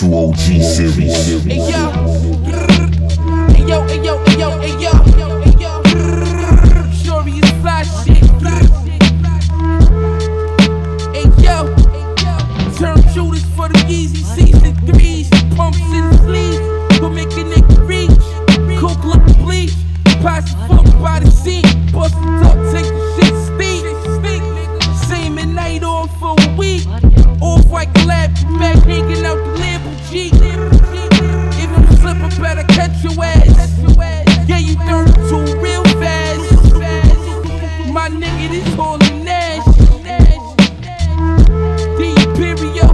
trueOGseries. Hey yo, hey yo, hey yo, hey yo, hey yo, hey yo, Shorty is fly shit. Hey yo, turn shooters for the Eazy season 3s, pumps in the sleeves, go make a nigga reach, coke like bleach, pass the fuck by the seat, bust the top, take the shit steep, same at night on for a week, off-white collab, K-mack hanging out the Lambo-G. If you slip, I better catch your ass. Yeah, you 32 real fast. My nigga, this holding Nash. The Imperial.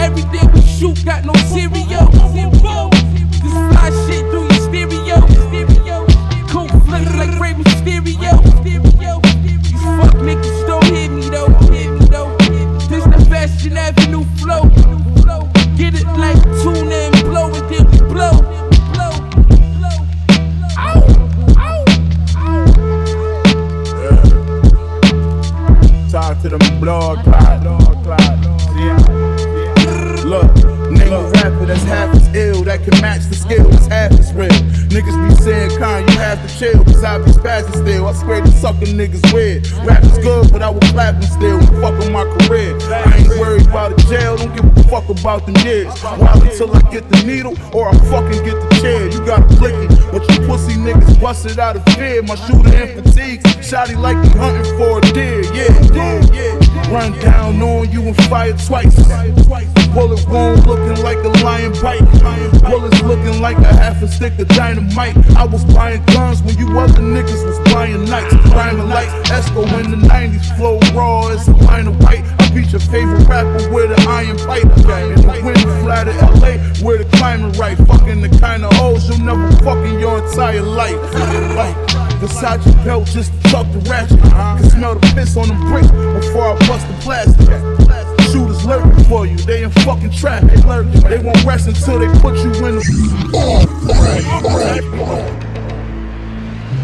Everything we shoot got no stereo. This fly shit through your stereo. Coke flip like Ray Mysterio. These fuck niggas don't hit me though. This the Fashion Avenue flow. Get it like tuna and blow it, then we blow. Talk to them blood clot. Look, name a rapper that's half as ill, that can match the skill, that's half as real. Niggas be saying, Con, you have to chill, cause I be spazzing still. I swear these sucking niggas weird. Rap is good, but I will clap them still and fuck on my career. I ain't worried about a jail, don't give a fuck about them years. While until I get the needle, or I fucking get the chair. You gotta flick it, but you pussy niggas busted out of fear. My shooter in fatigue, shotty like he hunting for a deer. Yeah. Run down on you and fire twice. Bullet wound looking like a lion bite. Bullets looking like a half a stick of dynamite. I was buying guns when you other niggas was buying nights. Rhyming like Esco in the 90s. Flow raw as a line of white. I beat your favorite rapper with an iron pipe. In the wind fly to LA where the climate right. Fucking the kind of hoes you'll never fuck in your entire life. Versace belt just to tuck the ratchet. Can smell the piss on them bricks before I bust the plastic. Shooters lurking for you, they in fucking traffic. They won't rest until they put you in the.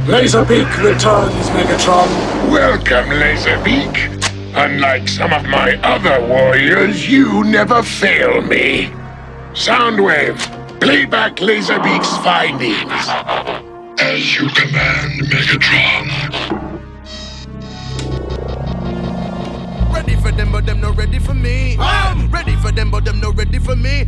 Laserbeak returns, Megatron. Welcome, Laserbeak. Unlike some of my other warriors, you never fail me. Soundwave, play back Laserbeak's findings. As you command, Megatron. Ready for them, but them not ready for me. Ready for them, but them not ready for me.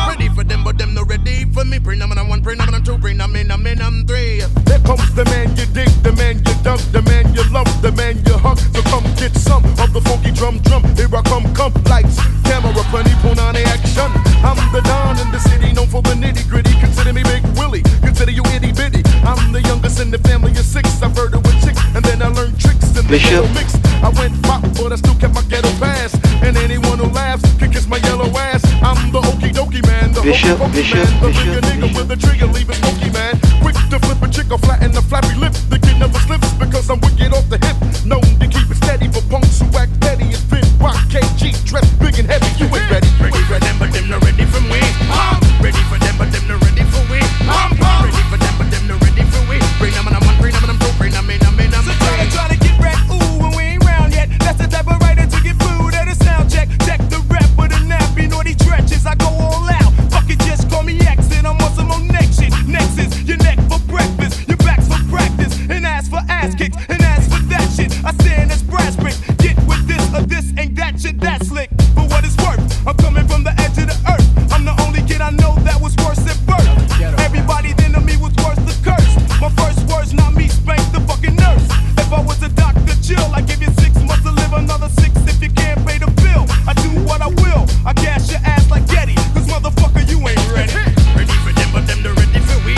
Ready for them, but them not ready for me. Bring them on one, bring them on two, bring them in, I'm three. Here comes the man you dig, the man you dug, the man you love, the man you hug. So come get some of the funky drum. Here I come, lights, camera, plenty, put on the action. I'm the Don in the city, known for the nitty gritty. Consider me Big Willie, consider you itty bitty. I'm the youngest in the family of 6. I've heard it with chicks, and then I learned tricks in the ghetto mix. I went pop, but I still kept my ghetto pass. And anyone who laughs can kiss my yellow ass. I'm the okie dokie man, the hokey pokey man, the bigger nigga with the trigger, leave it smoky man. Quick to flip a chick or flatten the flappy lip. The kid never slips because I'm wicked off the hip. Known to keep it steady for punks who act petty. It's been rock, KG, dressed big and heavy. You ain't ready. Ready for them, but them not ready for me. Ready for them, but them not ready for we. Ready for them, but them not ready for we. Bring them on one, bring them on two, bring them in, I'm three. Try to get red, ooh, when we ain't round yet. That's the type of writer to get food at a sound check. Check the rap with a nappy, naughty trenches. I go all out. Fuck it, just call me X and I'm on some more next shit. Next is your neck for breakfast, your back's for practice, and ass for ass kicks, and ass for that shit. I stand as brass bricks. Get with this or this ain't that shit, that's slick. For what it's worth, I'm coming from the edge of the earth. I'm the only kid I know that was worse at birth. Everybody then to me was worse the curse. My first words, not me, spank the fucking nurse. If I was a doctor, chill, I give you 6 months to live, another 6 if you can't pay the bill. I do what I will, I gas your ass like Getty, cause motherfucker, you ain't ready. Ready for them, but them not ready for we.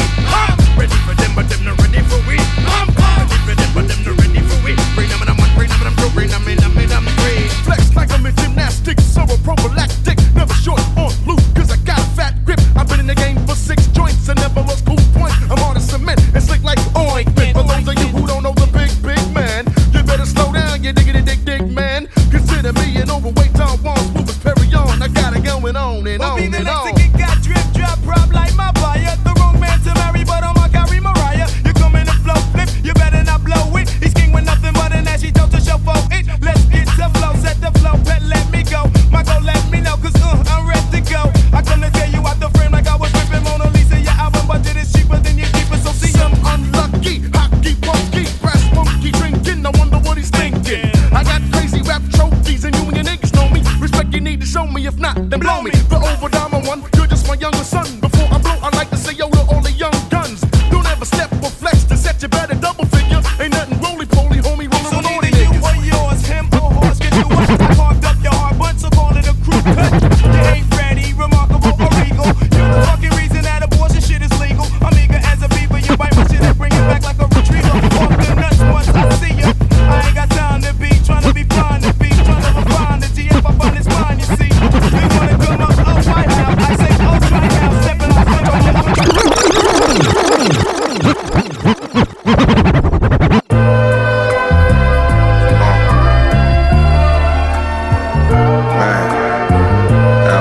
Ready for them, but them not ready for we. Ready for them, but them not ready for we. Bring them on one, bring them on two, bring them in, I'm three. Flex like I'm in gymnastics, so a prophylactic. Never short on loose, cause I got a fat grip. I've been in the game for 6 joints and never lost cool points. I'm hard as cement and slick like ointment. For those of you who don't know the big man, you better slow down, you diggity dig man. Consider me an overweight Don Juan, moving Perry on. I got it going on and on and on. Got drip, drop, prop like my fire. The wrong man to marry, but I'ma carry Mariah. You come in a flow flip, you better not blow it. He's king with nothing but an ashy toe to show for it. Let's get the flow, set the flow, pet, let me go. My go, let me know, cause I'm ready to go. I go the overdime one. You're just my younger son. Before I blow, I like to say yo to all the young guns. Don't ever step or flex to set you better double figure. Ain't nothing roly-poly, homie, rolling So with all neither these you niggas. or yours, him or horse, can do what? I carved up your heart, bunch of all of the crew cut. You ain't ready, remarkable or regal. You're the fucking reason that abortion shit is legal. I'm eager as a beaver, you bite my shit and bring it back like a retriever. Off the nuts once I see ya. I ain't got time to be trying to be blind to be trying to refine the GF. I find it's fine, you see. They wanna come up, oh, White House. I say, oh, try now, stepping off front on your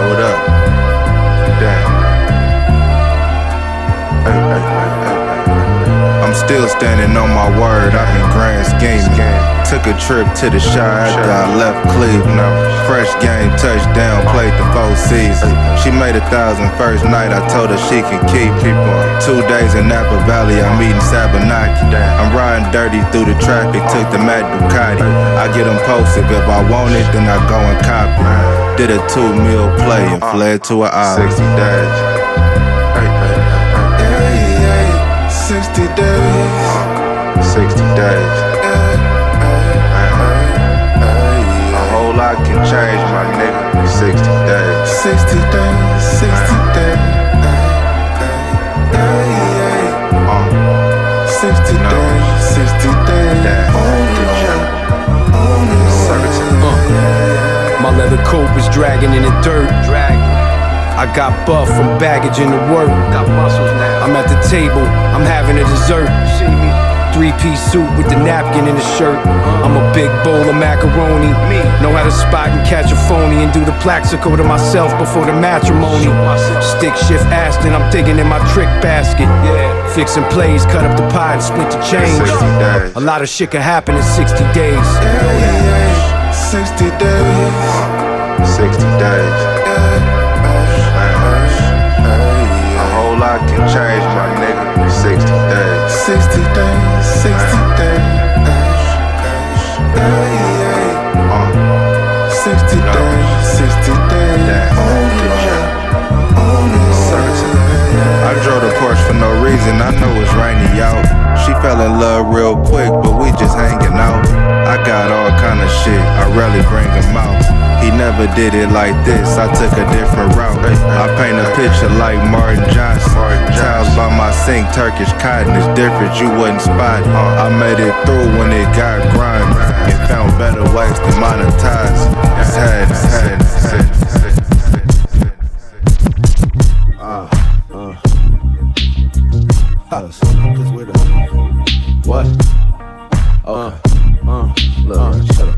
what up? Damn. I'm still standing on my word, I've been grand scheming. Took a trip to the Shire after I left Cleveland. Fresh game, touchdown, played the 4 seasons. She made 1,000 first night, I told her she can keep 2 days in Napa Valley, I'm eating Sabanaki. I'm riding dirty through the traffic, took the Mad Ducati. I get impulsive, if I want it, then I go and copy. Did a 2 meal play and fled to an island. 60 days. 60 days. 60 days. A whole lot can change, my nigga. 60 days. 60 days. 60 days. 60 days. 60 days. My leather coat was dragging in the dirt. I got buff from baggage in the work. Got muscles now. I'm at the table, I'm having a dessert. See me? 3-piece suit with the napkin in the shirt. I'm a big bowl of macaroni. Know how to spot and catch a phony and do the plaxico to myself before the matrimony. Stick shift Aston, I'm digging in my trick basket. Fixing plays, cut up the pie and split the change. A lot of shit can happen in 60 days. 60 days. 60 days. A whole lot can change, my nigga. 60 days. 60 days. 60 days. 60 days. 60 days. I drove the Porsche for no reason, I know it's rainy out. She fell in love real quick, but we just hanging out. I got all kind of shit, I rarely bring him out. He never did it like this, I took a different route. I paint a picture like Martin Johnson. Towels by my sink, Turkish cotton is different, you wouldn't spot it. I made it through when it got grimy and found better ways to monetize. It's had. What? Look, shut up.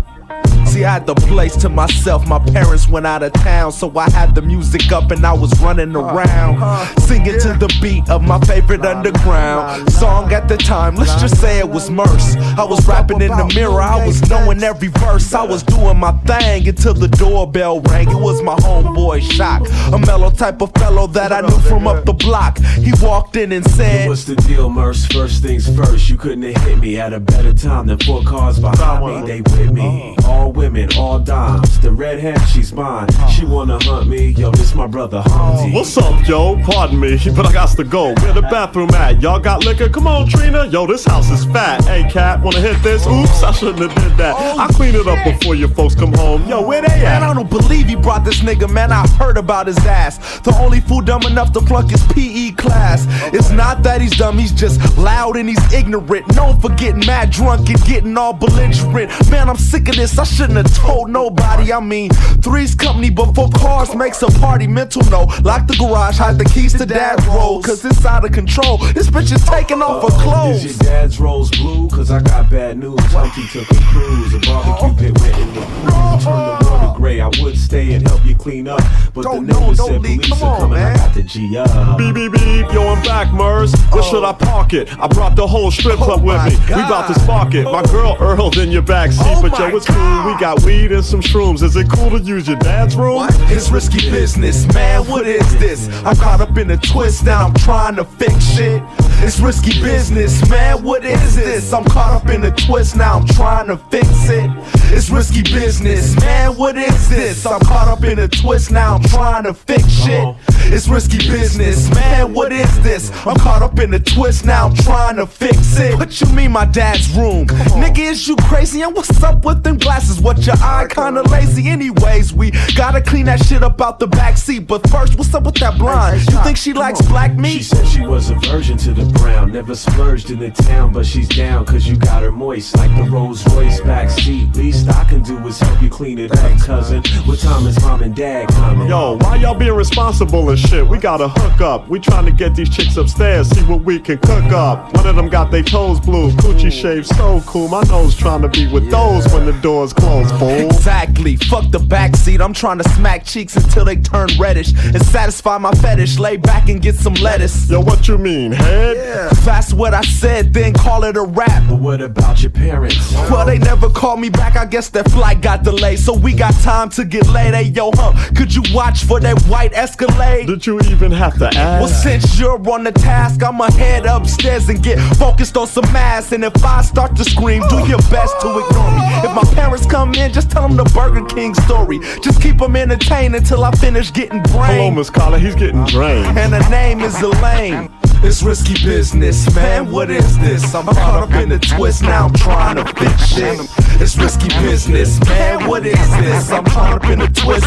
See, I had the place to myself. My parents went out of town, so I had the music up and I was running around, singing to the beat of my favorite underground song at the time. Let's just say it was MURS. I was rapping in the mirror, I was knowing every verse. I was doing my thing until the doorbell rang. It was my homeboy Shock, a mellow type of fellow that I knew from up the block. He walked in and said, "What's the deal, MURS? First things first, you couldn't have hit me. Had a better time than 4 cars behind me. They with me, all women, all dimes. The redhead, she's mine. She wanna hunt me. Yo, this my brother Humpty." What's up, yo? Pardon me, but I got to go. Where the bathroom at? Y'all got liquor? Come on, Trina. Yo, this house is fat. Hey, cat, wanna hit this? Oops, I shouldn't have did that. I'll clean it up before your folks come home. Yo, where they at? Man, I don't believe he brought this nigga, man. I heard about his ass. The only fool dumb enough to flunk his PE class. It's not that he's dumb, he's just loud and he's ignorant. Known for getting mad drunk and getting all belligerent. Man, I'm sick of this, I shouldn't have told nobody. I mean, three's company, but 4 cars makes a party. Mental no, lock the garage, hide the keys to dad's roll, cause it's out of control. This bitch is taking off her clothes. Is your dad's rose blue? Cause I got bad news. Humpty took a cruise. A barbecue pit went in the pool. Turned the water gray. I would stay and help you clean up, but the neighbors said police are coming. I got the G up. Beep, beep, beep. Yo, I'm back, MURS. Where should I park it? I brought the whole strip club with me. We about to spark it. My girl Earl's in your backseat, but yo, it's cool. We got weed and some shrooms. Is it cool to use your dad's room? It's risky business, man. What is this? I'm caught up in a twist, now I'm trying to fix shit. It's risky business, man, what is this? I'm caught up in a twist, now I'm trying to fix it. It's risky business, man, what is this? I'm caught up in a twist, now I'm trying to fix shit. It's risky business, man, what is this? I'm caught up in a twist, now I'm trying to fix it. What you mean my dad's room? Nigga, is you crazy? And what's up with them glasses? What, your eye kinda lazy? Anyways, we gotta clean that shit up out the backseat. But first, what's up with that blonde? You think she likes black meat? She said she was a virgin to the brown, never splurged in the town, but she's down cause you got her moist like the Rolls Royce backseat. Least I can do is help you clean it up, cousin. What time is mom and dad coming? Yo, why y'all being responsible and shit? We gotta hook up. We trying to get these chicks upstairs, see what we can cook up. One of them got they toes blue, coochie shaved so cool. My nose trying to be with those when the doors close, fool. Exactly, fuck the backseat. I'm trying to smack cheeks until they turn reddish and satisfy my fetish. Lay back and get some lettuce. Yo, what you mean, head? Yeah, that's what I said, then call it a rap. But what about your parents? Well, they never called me back, I guess that flight got delayed. So we got time to get laid. Hey, yo, Hump, could you watch for that white Escalade? Did you even have to ask? Well, since you're on the task, I'ma head upstairs and get focused on some ass. And if I start to scream, do your best to ignore me. If my parents come in, just tell them the Burger King story. Just keep them entertained until I finish getting brain. Hello, Miss Carla, he's getting drained. And her name is Elaine. It's risky business, man, what is this? I'm caught up in the twist, now I'm trying to fix shit. It's risky business, man, what is this? I'm caught up in the twist.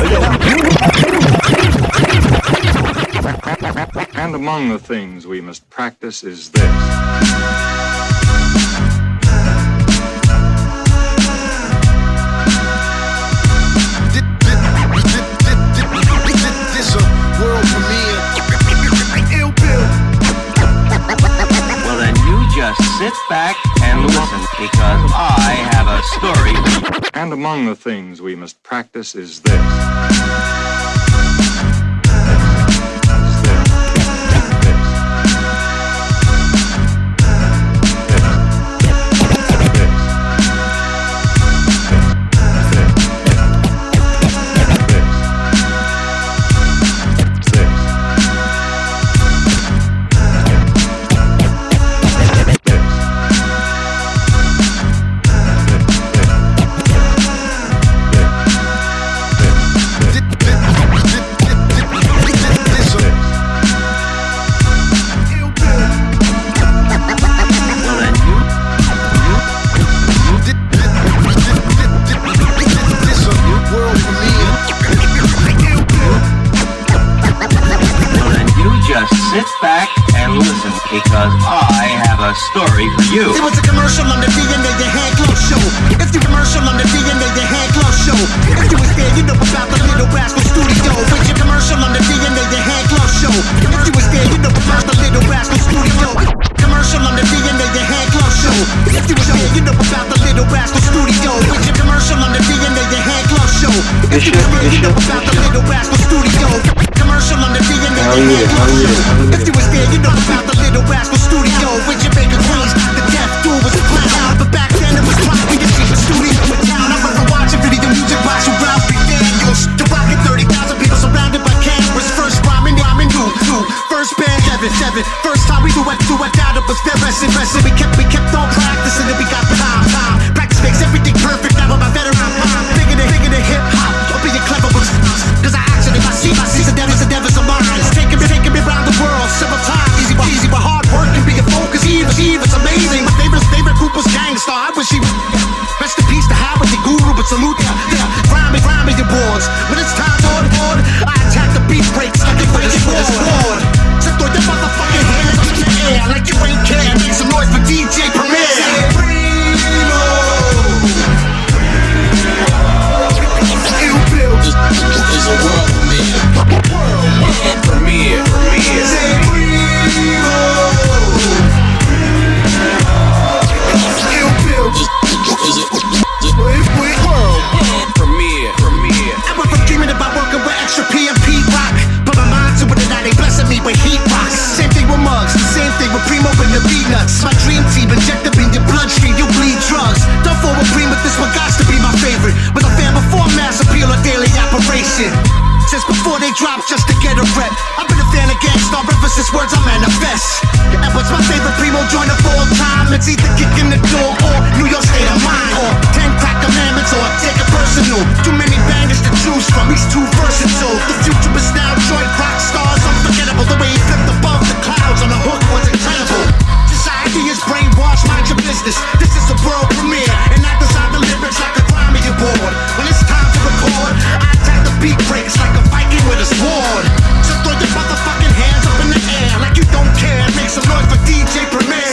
And among the things we must practice is this. Just sit back and listen, because I have a story. And among the things we must practice is this. Sit back and listen, because I have a story for you. It was a commercial on the DNA, the hand glove show. It's the commercial on the DNA, the hand glove show. If you was there, you know about the Little Rascal Studio. It's a commercial on the DNA, the hand glove show. If you was there, you know about the Little Rascal Studio. Commercial on the DNA, the hand glove show. If you was there, you know about the Little Rascal Studio. It's a commercial on the DNA, the hand glove show. If you was there, you know about the Little Rascal Studio. Commercial on the DNA, the hand glove show. If you was there, you know about the Little Rascal Studio. With Jamaica Queens, the death duel was a clown. But back then it was probably the cheapest studio in town. I remember watching video music by Ralph Daniels. The rockin' 30,000 people surrounded by cameras. First rhyming, new. First band, seven. First time we do it out, it was very impressive. We kept on practicing and we got time. Practice makes everything perfect. Now I'm a veteran. Bigger than hip hop. Or being clever was. Cause I actually, my seats are devils of mine. It's taking me around the world several times. Easy, but hard work can be a focus. It's amazing. My favorite group was Gangstar. I wish he rest in peace to Howard the Guru, but salute ya. Rhyming your boards. When it's time to board, I attack the beat breaks like it breaks with a sword. So throw your motherfucking hands up in the air like you ain't care. Make some noise for DJ Premier. Is a world premiere. I went from dreaming about working with extra PMP rock, but my mind to it and now they blessing me with heat rocks. Same thing with mugs, same thing with Primo and the Peanuts. My dream team injected in your bloodstream, you bleed drugs. Don't forward dream, but this one got to be my favorite. Was a fan before mass appeal or daily operation. Since before they drop just to get a rep. I've been a fan of Gangstar ever since words I manifest. And what's my favorite It's either kicking the door or New York state of mind, or 10 crack commandments, or take it personal. Too many bangers to choose from, he's too versatile. The future is now joint rock stars, unforgettable. The way he flipped above the clouds on the hook was incredible. Society is brainwashed, mind your business. This is a world premiere, and I design the lyrics like a Grammy award. When it's time to record, I attack the beat breaks like a Viking with a sword. So throw your motherfucking hands up in the air like you don't care. Make some noise for DJ Premier.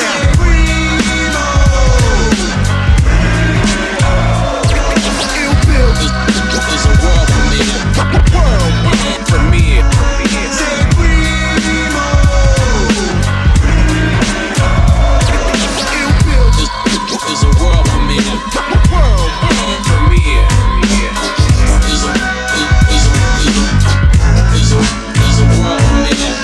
It's a world premiere. World premiere. Say Primo. It's a world premiere. World premiere. It's a world premiere.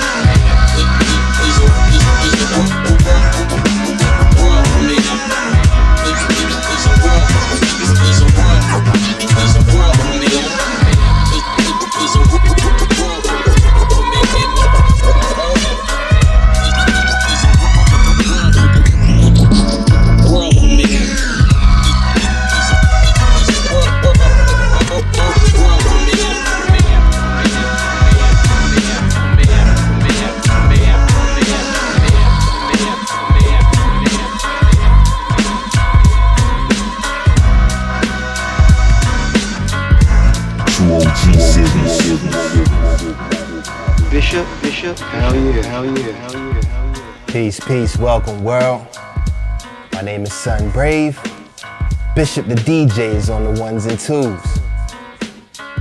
Bishop, hell yeah. Peace, welcome world. My name is Sun Brave. Bishop the DJ is on the ones and twos.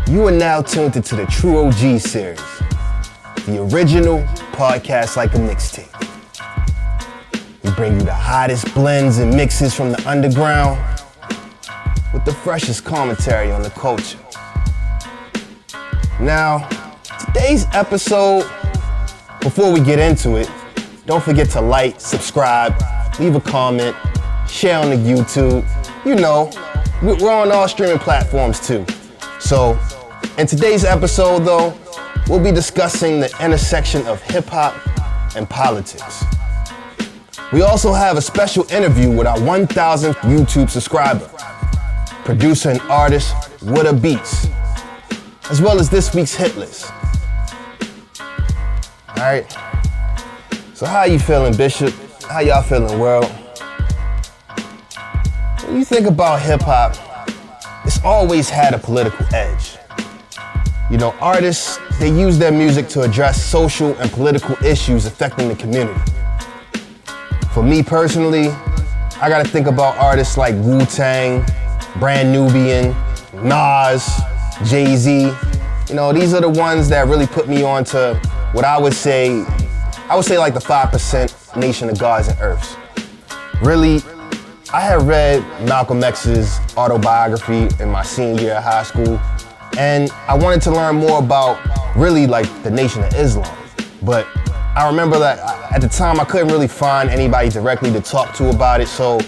You are now tuned into the trueOG series, the original podcast like a mixtape. We bring you the hottest blends and mixes from the underground with the freshest commentary on the culture. Now, today's episode, before we get into it, don't forget to like, subscribe, leave a comment, share on the YouTube. You know, we're on all streaming platforms too. So, in today's episode though, we'll be discussing the intersection of hip hop and politics. We also have a special interview with our 1,000th YouTube subscriber, producer and artist Wooda Beats, as well as this week's hit list. All right. So how you feeling, Bishop? How y'all feeling, world? When you think about hip hop, it's always had a political edge. You know, artists, they use their music to address social and political issues affecting the community. For me personally, I gotta think about artists like Wu-Tang, Brand Nubian, Nas, Jay-Z. You know, these are the ones that really put me on to what I would say like the 5% Nation of Gods and Earths. Really, I had read Malcolm X's autobiography in my senior year of high school, and I wanted to learn more about really like the Nation of Islam. But I remember that at the time I couldn't really find anybody directly to talk to about it, so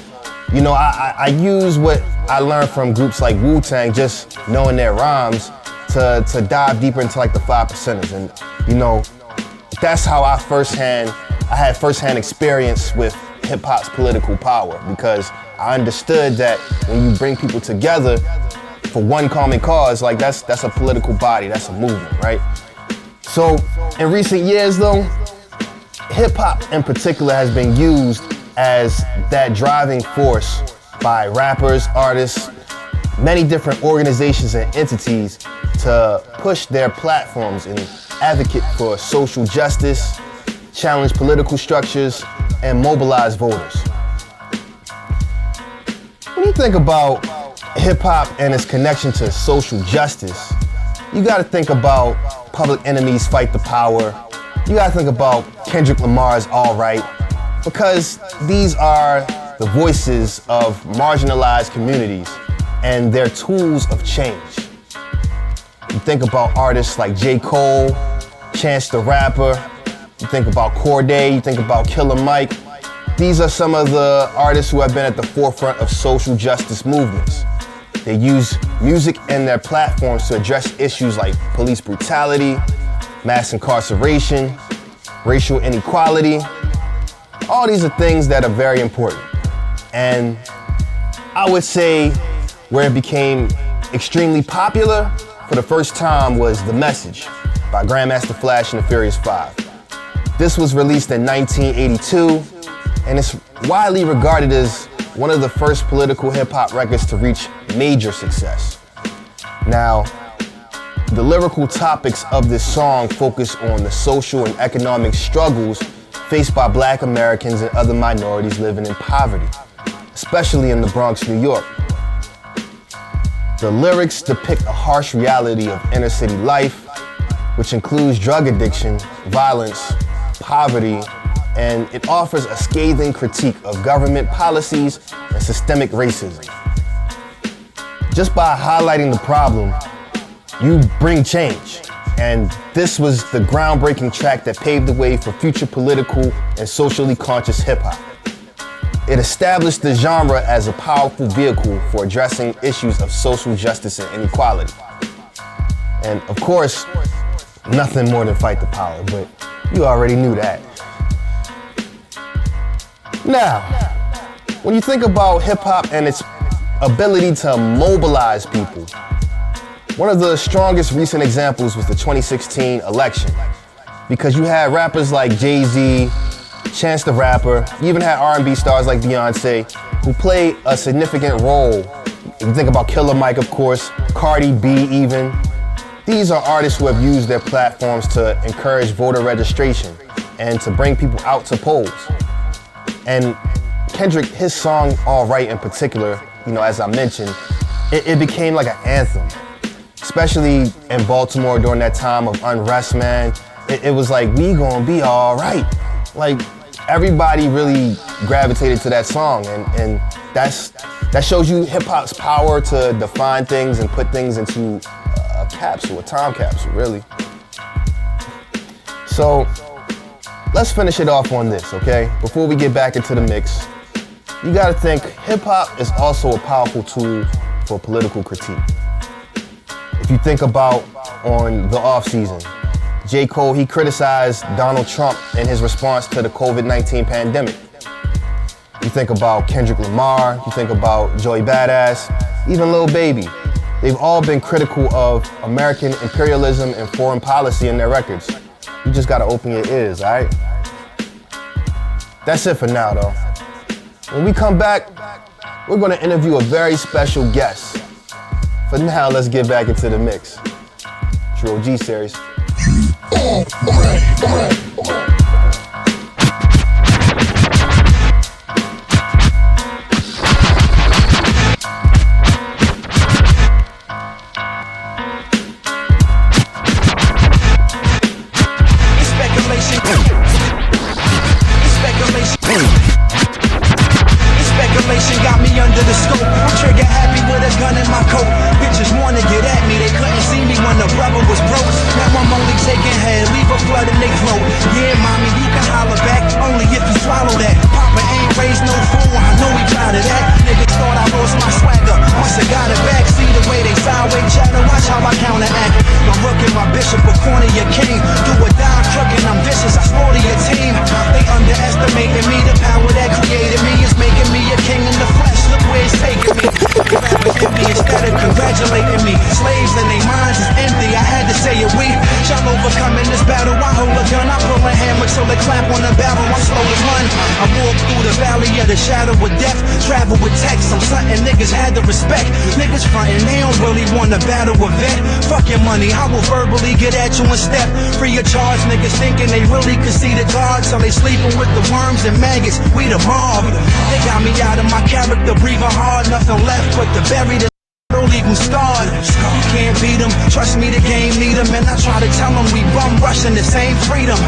you know, I used what I learned from groups like Wu-Tang, just knowing their rhymes, to dive deeper into like the 5%ers. And you know, that's how I had firsthand experience with hip hop's political power, because I understood that when you bring people together for one common cause, like that's a political body, that's a movement, right? So in recent years though, hip hop in particular has been used as that driving force by rappers, artists, many different organizations and entities to push their platforms and advocate for social justice, challenge political structures, and mobilize voters. When you think about hip hop and its connection to social justice, you gotta think about Public Enemy's Fight the Power. You gotta think about Kendrick Lamar's All Right, because these are the voices of marginalized communities and they're tools of change. You think about artists like J. Cole, Chance the Rapper, you think about Cordae, you think about Killer Mike. These are some of the artists who have been at the forefront of social justice movements. They use music and their platforms to address issues like police brutality, mass incarceration, racial inequality. All these are things that are very important. And I would say where it became extremely popular for the first time was The Message by Grandmaster Flash and the Furious Five. This was released in 1982, and it's widely regarded as one of the first political hip-hop records to reach major success. Now, the lyrical topics of this song focus on the social and economic struggles faced by Black Americans and other minorities living in poverty, especially in the Bronx, New York. The lyrics depict a harsh reality of inner city life, which includes drug addiction, violence, poverty, and it offers a scathing critique of government policies and systemic racism. Just by highlighting the problem, you bring change. And this was the groundbreaking track that paved the way for future political and socially conscious hip-hop. It established the genre as a powerful vehicle for addressing issues of social justice and inequality. And of course, nothing more than fight the power, but you already knew that. Now, when you think about hip-hop and its ability to mobilize people, one of the strongest recent examples was the 2016 election, because you had rappers like Jay-Z, Chance the Rapper, you even had R&B stars like Beyonce, who played a significant role. You think about Killer Mike, of course, Cardi B even. These are artists who have used their platforms to encourage voter registration and to bring people out to polls. And Kendrick, his song All Right in particular, as I mentioned, it became like an anthem, especially in Baltimore during that time of unrest, man. It was like, we gonna be all right. Like, everybody really gravitated to that song, and that shows you hip-hop's power to define things and put things into a capsule, a time capsule, really. So, let's finish it off on this, okay? Before we get back into the mix, you gotta think hip-hop is also a powerful tool for political critique. If you think about on the off-season, J. Cole, he criticized Donald Trump in his response to the COVID-19 pandemic. You think about Kendrick Lamar, you think about Joey Badass, even Lil Baby. They've all been critical of American imperialism and foreign policy in their records. You just gotta open your ears, all right? That's it for now, though. When we come back, we're gonna interview a very special guest. For now, let's get back into the mix. trueOGseries. Speculation got me under the scope. Trigger happy with a gun in my coat. Bitches wanna get at me, they couldn't see me when the brother was broke. Now I'm only taking head, leave a flood in they throat. Yeah, mommy, you can holler back, only if you swallow that. Papa ain't raised no fool, I know he proud of that. Niggas thought I lost my swagger, once I got it back. See the way they sideways chatter, watch how I counteract. My rook and my bishop, a corner your king. Do a dime truck and I'm vicious, I slaughter your team. They underestimating me, the power that created me is making me a king in the flesh. Look where it's taking me. Rappers empty instead of congratulating me. Slaves in their minds is empty, I had to say it we shall overcome in this battle. I hold a gun, I pull a hammer till the clap on the barrel. I'm slow as one. I walk through the valley of the shadow of death. Travel with text, I'm something niggas had to respect. Niggas frontin', they don't really want to battle a vet. Fuck your money, I will verbally get at you in step. Free of charge, niggas thinking they really could see the God, so they sleeping with the worms and maggots. We the mob. They got me out of my character, breathing hard, nothing left but to bury the legal scarred. You can't beat them, trust me, the game need them. And I try to tell them we bum rushing the same freedom,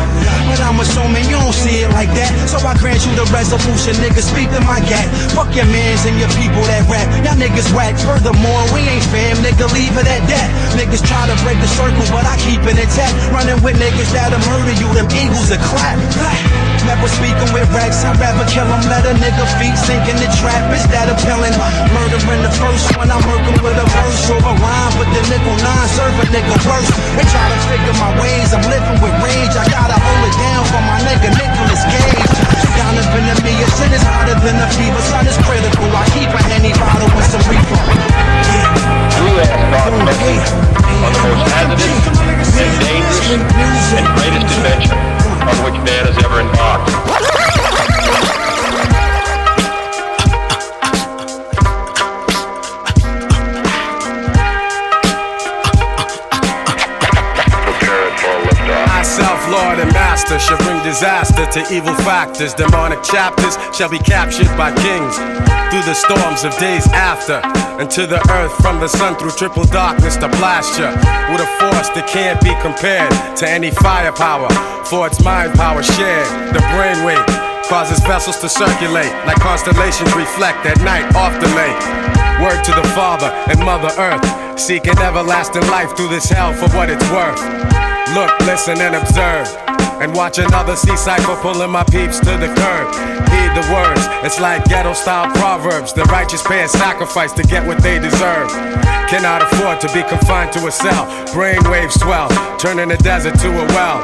but I'm assuming you don't see it like that. So I grant you the resolution, niggas, speak to my gat. Fuck your mans and your people that rap, y'all niggas whack. Furthermore, we ain't fam, nigga, leave it at that. Niggas try to break the circle, but I keep it intact. Running with niggas that'll murder you, them eagles are clap. Never speaking with racks, I'd rather kill them. Let a nigga feet sink in the trap, is that appealing? Murdering the first one, I'm working with a verse or a rhyme, but the nickel nine serve a nigga worse. They try to figure my ways, I'm living with rage. I gotta hold it down for my nigga Nicolas Cage. Down up in the me, your shit is hotter than a fever, son is critical. man has ever embarked. Lord and master shall bring disaster to evil factors. Demonic chapters shall be captured by kings through the storms of days after, and to the earth from the sun through triple darkness to blast ya with a force that can't be compared to any firepower, for its mind power shared. The brainwave causes vessels to circulate like constellations reflect at night off the lake. Word to the Father and Mother Earth, seeking everlasting life through this hell for what it's worth. Look, listen, and observe, and watch another sea cypher pulling my peeps to the curb. Heed the words, it's like ghetto-style proverbs. The righteous pay a sacrifice to get what they deserve. Cannot afford to be confined to a cell. Brainwaves swell, turning the desert to a well.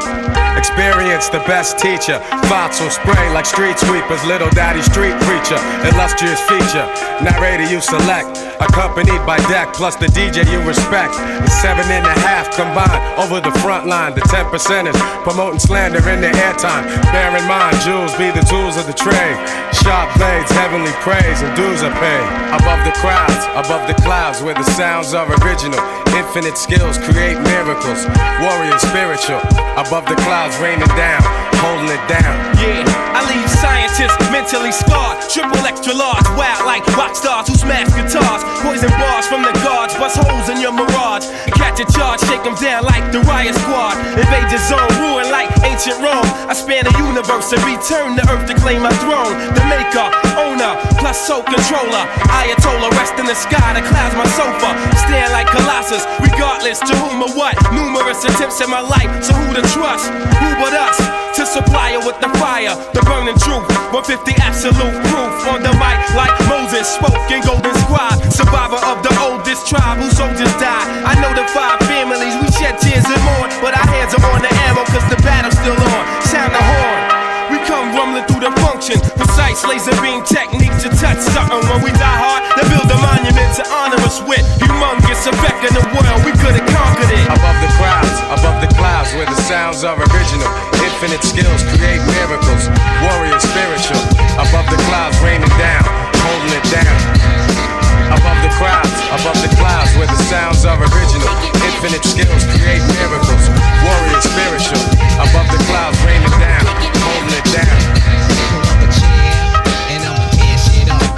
Experience the best teacher. Thoughts will spray like street sweepers. Little daddy street preacher, illustrious feature. Narrator you select, accompanied by deck, plus the DJ you respect. The 7.5 combined over the front line. The 10%ers promoting slander in the airtime. Bear in mind, jewels be the tools of the trade. Sharp blades, heavenly praise, and dues are paid. Above the crowds, above the clouds, where the sounds are original. Infinite skills create miracles. Warrior spiritual, above the clouds raining down, holding it down. Yeah, I leave scientists mentally scarred. Triple extra large, wild like rock stars who smash guitars. Poison bars from the guards, bust holes in your mirage. Catch a charge, shake them down like the riot squad. Invade the zone, ruin like ancient Rome. I span the universe and return to earth to claim my throne. The maker, owner, plus soul controller. Ayatollah, rest in the sky, the clouds my sofa. Stand like Colossus, regardless to whom or what. Numerous attempts in my life, so who to trust? Who but us? To supply her with the fire, the burning truth. 150 absolute proof on the mic like Moses spoke in Golden Squad. Survivor of the oldest tribe whose soldiers died. I know the 5 families, we shed tears and mourn, but our hands are on the ammo cause the battle's still on. Sound the horn, we come rumbling through the function. Precise laser beam techniques to touch something. When we die hard, they build a monument to honor us with. Humongous effect in the world, we could have conquered it. Above the clouds, where the sounds are original. Infinite skills create miracles. Warrior spiritual, above the clouds raining down, holding it down. Above the clouds, where the sounds are original. Infinite skills create miracles. Warrior spiritual, above the clouds raining down, holding it down.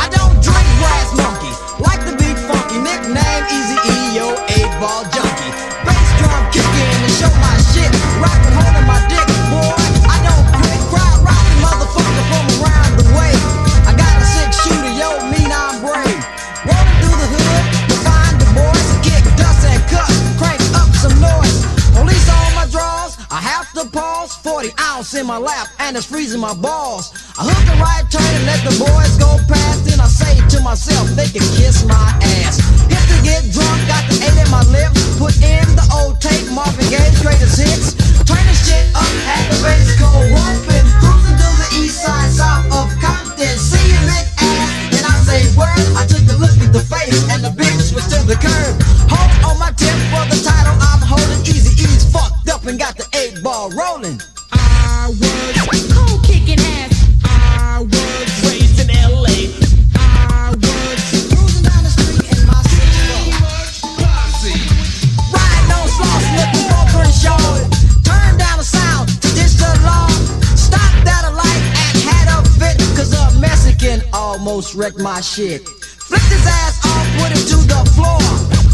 I don't drink Brass Monkey, like the big funky nickname Eazy E, yo, 8-ball junkie. Bass drum kick in and show my shit, rockin' holding my dick, boy. I don't quit, crowd rockin' motherfucker from around the way. I got a 6-shooter, yo, mean I'm brave. Rolling through the hood to find the boys, kick dust and cut, crank up some noise. Police on my drawers, I have to pause. 40 ounce in my lap and it's freezing my balls. I hook a right turn and let the boys go past. Then I say to myself, they can kiss my ass. If they get drunk, got the 8 in my lips. Put in the old tape, Marvin Gaye's greatest hits. Turn the shit up, at the bass go whooping. Cruising to the east side, south of Compton. See you lick ass, and I say word. I took a look at the face and the bitch was to the curb. Hold on my tip for the title I'm holding. Easy E's fucked up and got the 8-ball rolling. I was cold kicking ass. I was raised in LA. I was cruising down the street in my 6-4. Riding on sauce, looking for Crenshaw. Turn down the sound to ditch the law. Stopped at a light and had a fit, cause a Mexican almost wrecked my shit. Flipped his ass off, put him to the floor.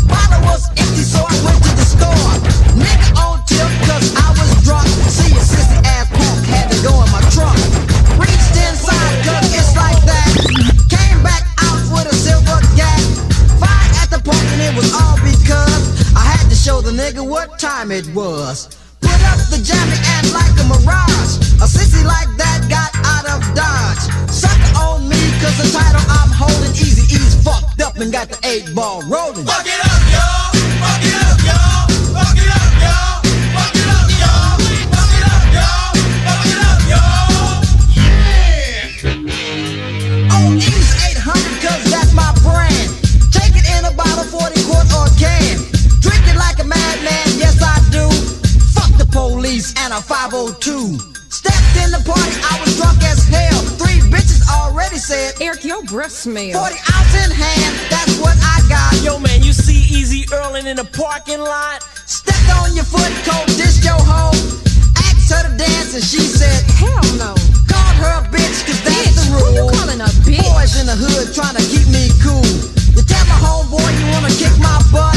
Bottle was empty, so I went to the store. Nigga on tip, cause I was drunk. See a sissy ass punk had to go in my trunk. Reached inside, cause it's like that. Came back out with a silver gap. Fired at the punk and it was all because I had to show the nigga what time it was. Put up the jammy and like a mirage. A sissy like that got out of Dodge. Sucker on me, cause the title I'm holding. Easy E's fucked up and got the 8-ball rolling. Fuck it up, y'all! Fuck it up, y'all! Fuck it up, y'all! Fuck it up, y'all! Fuck it up, y'all! Fuck it up, y'all! Yeah! On East 800, cause that's my brand. Take it in a bottle, 40 quart or can. Drink it like a madman, yes I do. Fuck the police and a 502. Stepped in the party, I was drunk as hell. 3 bitches already said, Eric, your breath smell. 40 ounce in hand, that's what I got. Yo, man, you see Eazy Earlin in the parking lot? Stepped on your foot, cold, this your hoe. Asked her to dance and she said, hell no. Called her a bitch, cause that's the rule. Who you calling a bitch? Boys in the hood trying to keep me cool. You tell my homeboy you wanna kick my butt.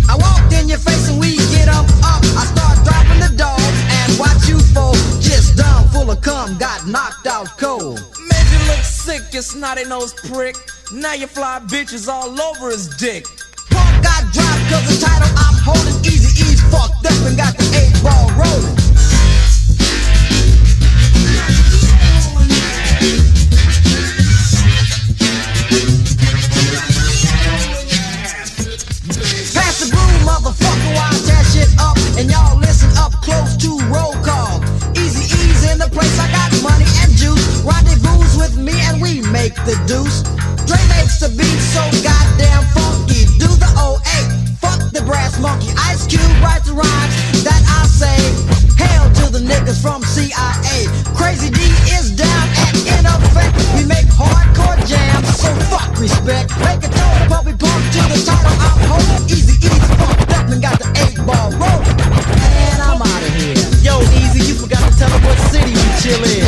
I walked in your face and we get up. I start dropping the dog and watch you fall. Just dumb, full of cum, got knocked out cold. Made you look sick, you snotty nose prick. Now you fly bitches all over his dick. Punk got dropped cause the title I'm holding. Eazy-E's fucked up and got the 8-ball rolling. Pass the broom, motherfucker, watch that shit up. And y'all listen up close to roll call. Eazy-E's in the place, I got money and juice. Rendezvous with me and we make the deuce. Dre makes the beat so goddamn funky. Do the 08, fuck the brass monkey. Ice Cube writes the rhymes that I say. Hail to the niggas from CIA. Crazy D is down and in effect. We make hardcore jams, so fuck respect. Make a tone, puppy pump to the title I'm holding. Eazy-E's fucked up and got the 8-ball rolling. And I'm out of here. Yo, Eazy, you forgot to tell them what city we chill in.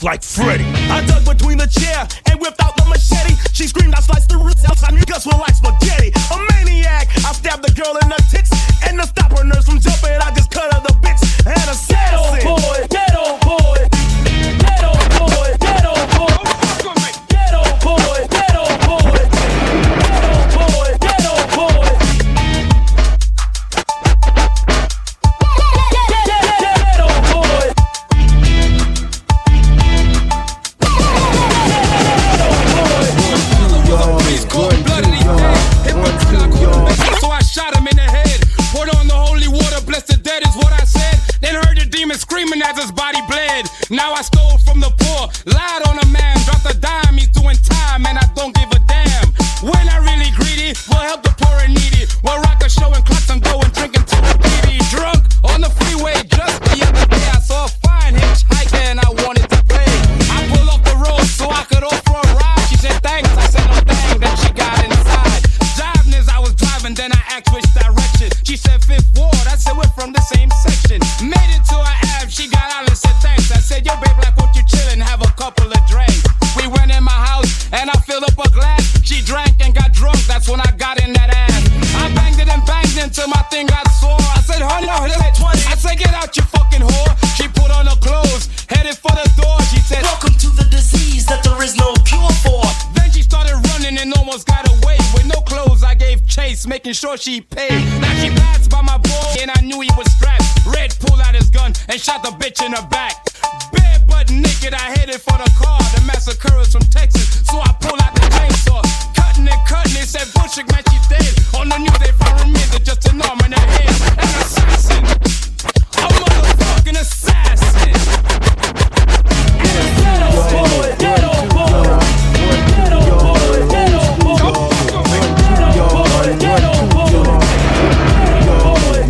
Like Freddy. I dug between the chair and whipped out the machete. She screamed, I sliced the roots outside your guts were like spaghetti. A maniac, I stabbed the girl in the tits. And to stop her nerves from jumping, I just cut her the bitch. And assassin. Geto boy, Geto boy, Geto boy, Geto boy, Geto boy, Geto boy, Geto boy, Geto boy. So I shot him in the head. Poured on the holy water, bless the dead is what I said. Then heard the demon screaming as his body bled. Now I stole from the poor, lied on a man, dropped a dime, he's doing time, and I don't give a damn. When I really greedy, will help the poor and needy. We'll rock a show and clocks and go and drink until we're greedy. Drunk on the freeway just the other day. I saw a fine hitchhiker and I wanted to play. I pulled off the road so I could offer a ride. She said thanks, I said no thing, then she got inside. Driving as I was driving, then I asked switch direction. She said 5th Ward, I said we're from the same section. Made it to her ab, she got out and said thanks. I said, yo babe, like won't you chill and have a couple of drinks? We went in my house and I filled up a glass. She drank and got drunk, that's when I got in that ass. I banged it and banged it until my thing got sore. I said, honey, I said, get out you fucking whore. She put on her clothes, headed for the door. She said, welcome to the disease that there is no cure for. Then she started running and almost got away. With no clothes, I gave chase, making sure she paid. Now she passed by my boy and I knew he was strapped. Red pulled out his gun and shot the bitch in her back. Bare butt naked, I headed for the car. The massacre is from Texas, so I pulled out the chainsaw. Cutting it, said bullshit, man, she's dead. On the news they found remains of just an arm in her head. An assassin, a motherfucking assassin. Geto boy, Geto boy, Geto boy, Geto boy, Geto boy,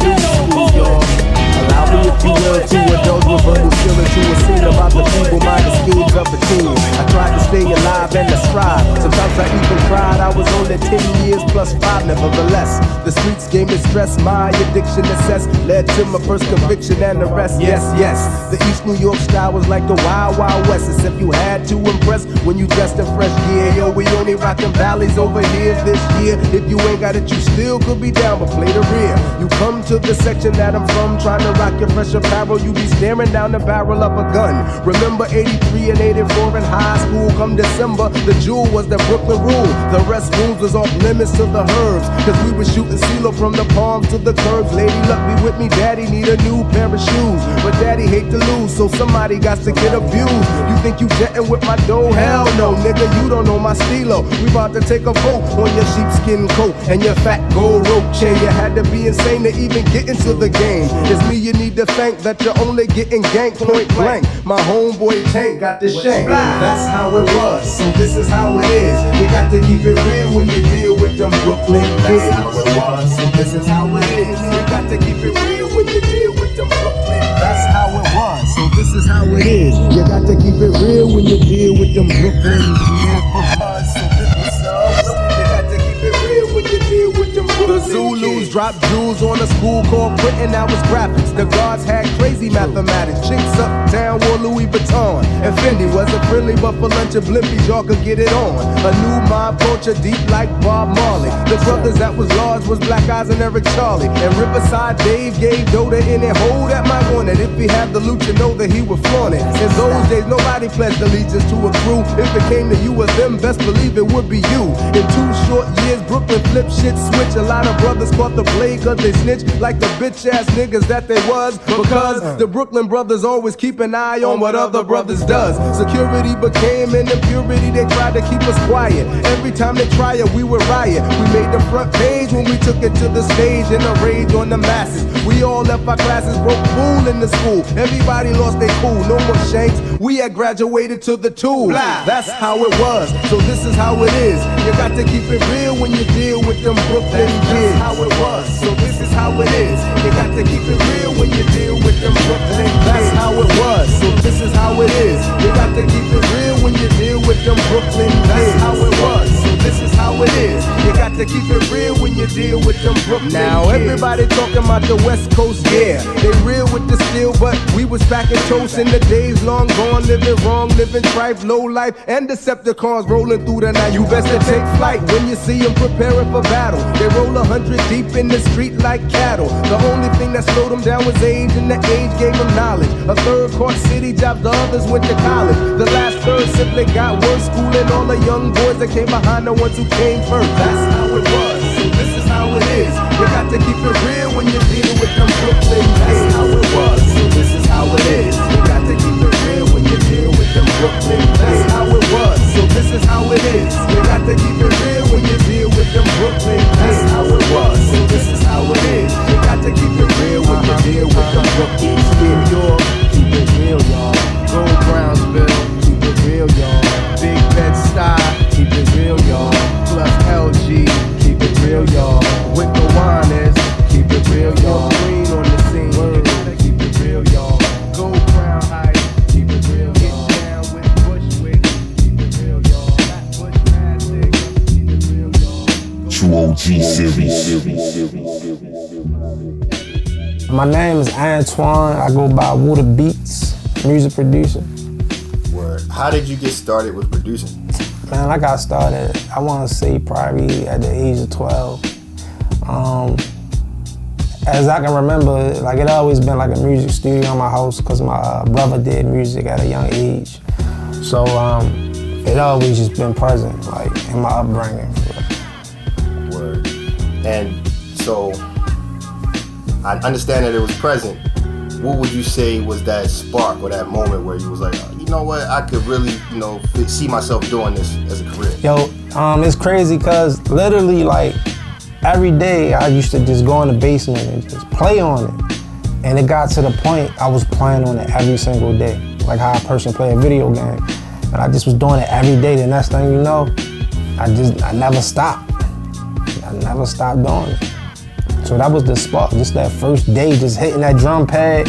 Geto boy. Allow me, if you will, to indulge with verbal skill into a scene about the feeble-minded schemes of the team. I tried to stay alive and to strive. Sometimes I even cried. I was on the 10 years plus 5, nevertheless. The streets gave me stress. My addiction assessed led to my first conviction and arrest. Yes, yes. The East New York style was like the Wild Wild West. Except you had to impress when you dressed in fresh gear. Yo, we only rockin' valleys over here this year. If you ain't got it, you still could be down, but play the rear. You come to the section that I'm from, trying to rock your fresh apparel. You be staring down the barrel of a gun. Remember 83 and 84 in high school. Come December, the jewel was the Brooklyn rule. The restrooms was off limits to the herbs, cause we was shooting CeeLo from the palms to the curbs. Lady, luck be with me, daddy need a new pair of shoes, but daddy hate to lose, so somebody got to get abused. You think you jetting with my dough? Hell no, nigga, you don't know my stilo. We about to take a vote on your sheepskin coat and your fat gold rope chain. You had to be insane to even get into the game. It's me you need to thank that you're only getting ganked point blank. My homeboy Tank got the shank. That's how it was, so this is how it is. You got to keep it real when you deal with them Brooklyn kids. That's how it was, so this is how it is. You got to keep it real when you deal with them Brooklyn. That's how it was, so this is how it is. You got to keep it real when you deal with them Brooklyn kids. So this is how it is. You got to keep it real when you deal with them Brooklyn. The Zulus dropped jewels on a school called Britain, that was graphics. The guards had crazy mathematics. Chicks uptown wore Louis Vuitton. And Fendi wasn't friendly, but for lunch and blimpies, y'all could get it on. A new mob culture deep like Bob Marley. The brothers that was large was Black Eyes and Eric Charlie. And Riverside Dave gave Dota in it. Hold that mic on it. If he had the loot, you know that he would flaunt it. In those days, nobody pledged allegiance to a crew. If it came to you or them, best believe it would be you. In 2 short years, Brooklyn flip shit switch. A lot of brothers caught the play cause they snitch like the bitch ass niggas that they was. Because the Brooklyn brothers always keep an eye on what other brothers does. Security became an impurity, they tried to keep us quiet. Every time they try it, we would riot. We made the front page when we took it to the stage in a rage on the masses. We all left our classes broke fool in the school. Everybody lost their cool, no more shanks. We had graduated to the tool. That's how it was, so this is how it is. You got to keep it real when you deal with them Brooklyn kids. That's how it was, so this is how it is. You got to keep it real when you deal with them Brooklyn kids. That's how it was, so this is how it is. You got to keep it real when you deal with them Brooklyn kids. That's how it was, so this is how it is. You got to keep it real when you deal with them Brooklyn kids. Now everybody talking about the West Coast, yeah. They real with the steel, but we was packing toast in the days long gone. Living wrong, living trife, low life, and Decepticons rolling through the night. You best to take flight when you see them preparing for battle. They roll 100 deep in the street like cattle. The only thing that slowed them down was age, and the age gave them knowledge. A third caught city jobs, the others went to college. The last third simply got worse, schooling all the young boys that came behind the ones who came first. That's how it was, so this is how it is. You got to keep it real when you're dealing with them Brooklyn kids. That's how it was, so this is how it is. You got to keep it real when you deal with them Brooklyn kids. That's how it was, so this is how it is. You got to keep it real when you deal with them Brooklyn kids. That's how it was, so this is how it is. You got to keep it real when you deal with them Brooklyn kids. New York, keep it real, y'all. Go Brownsville, keep it real, y'all. Big Bed-Stuy, keep it real, y'all. Plus LG, keep it real, y'all. With the Winers, keep it real, y'all. Green on the scene, keep it real, y'all. Go Crown Heights, keep it real, y'all. Get down with Bushwick, keep it real, y'all. Bushmaster, keep it real, y'all. trueOGseries. My name is Antoine. I go by Wooda Beats, music producer. Word. How did you get started with producing? Man, I got started, I want to say probably at the age of 12. As I can remember, like it always been like a music studio in my house because my brother did music at a young age. So it always just been present, like in my upbringing. Word. And so I understand that it was present. What would you say was that spark or that moment where you was like, you know what, I could really, see myself doing this as a career? Yo, it's crazy because literally like every day I used to just go in the basement and just play on it. And it got to the point I was playing on it every single day, like how a person play a video game. And I just was doing it every day. The next thing you know, I never stopped. I never stopped doing it. So that was the spark, just that first day, just hitting that drum pad.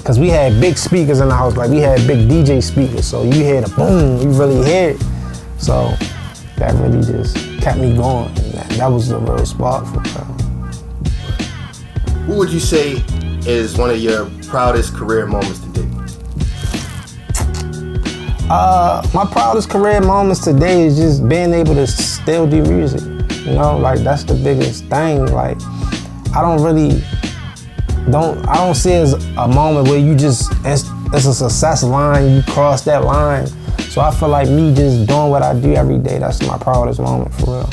Cause we had big speakers in the house, like we had big DJ speakers. So you hear the boom, you really hear it. So that really just kept me going. And that was the real spark for me. What would you say is one of your proudest career moments to date? My proudest career moments today is just being able to still do music. Like that's the biggest thing. Like I don't see it as a moment where it's a success line, you cross that line. So I feel like me just doing what I do every day, that's my proudest moment for real.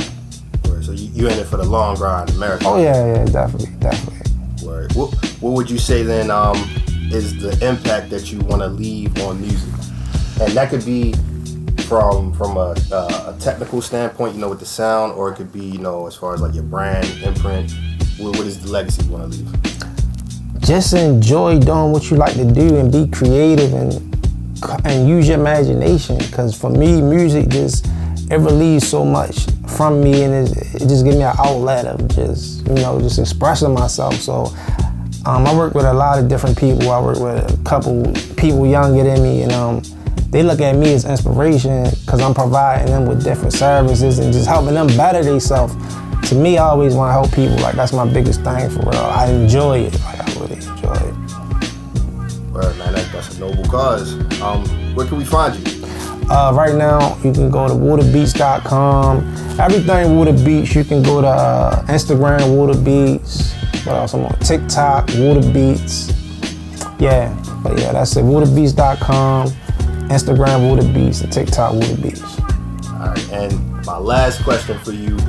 Word. So you in it for the long grind, the marathon? Oh yeah, definitely. Word. What would you say then is the impact that you want to leave on music? And that could be from a technical standpoint, with the sound, or it could be, as far as like your brand, imprint. What is the legacy you want to leave? Just enjoy doing what you like to do and be creative and use your imagination. Because for me, music it relieves so much from me, and it just gives me an outlet of just expressing myself. So I work with a lot of different people. I work with a couple people younger than me, and they look at me as inspiration because I'm providing them with different services and just helping them better themselves. To me, I always want to help people. Like that's my biggest thing for real. I enjoy it. Like I really enjoy it. Well, man, that's a noble cause. Where can we find you? Right now, you can go to woodabeats.com. Everything Wooda Beats. You can go to Instagram, Wooda Beats. What else? I'm on TikTok, Wooda Beats. Yeah, but yeah, that's it. Woodabeats.com, Instagram, Wooda Beats, and TikTok, Wooda Beats. All right, and my last question for you.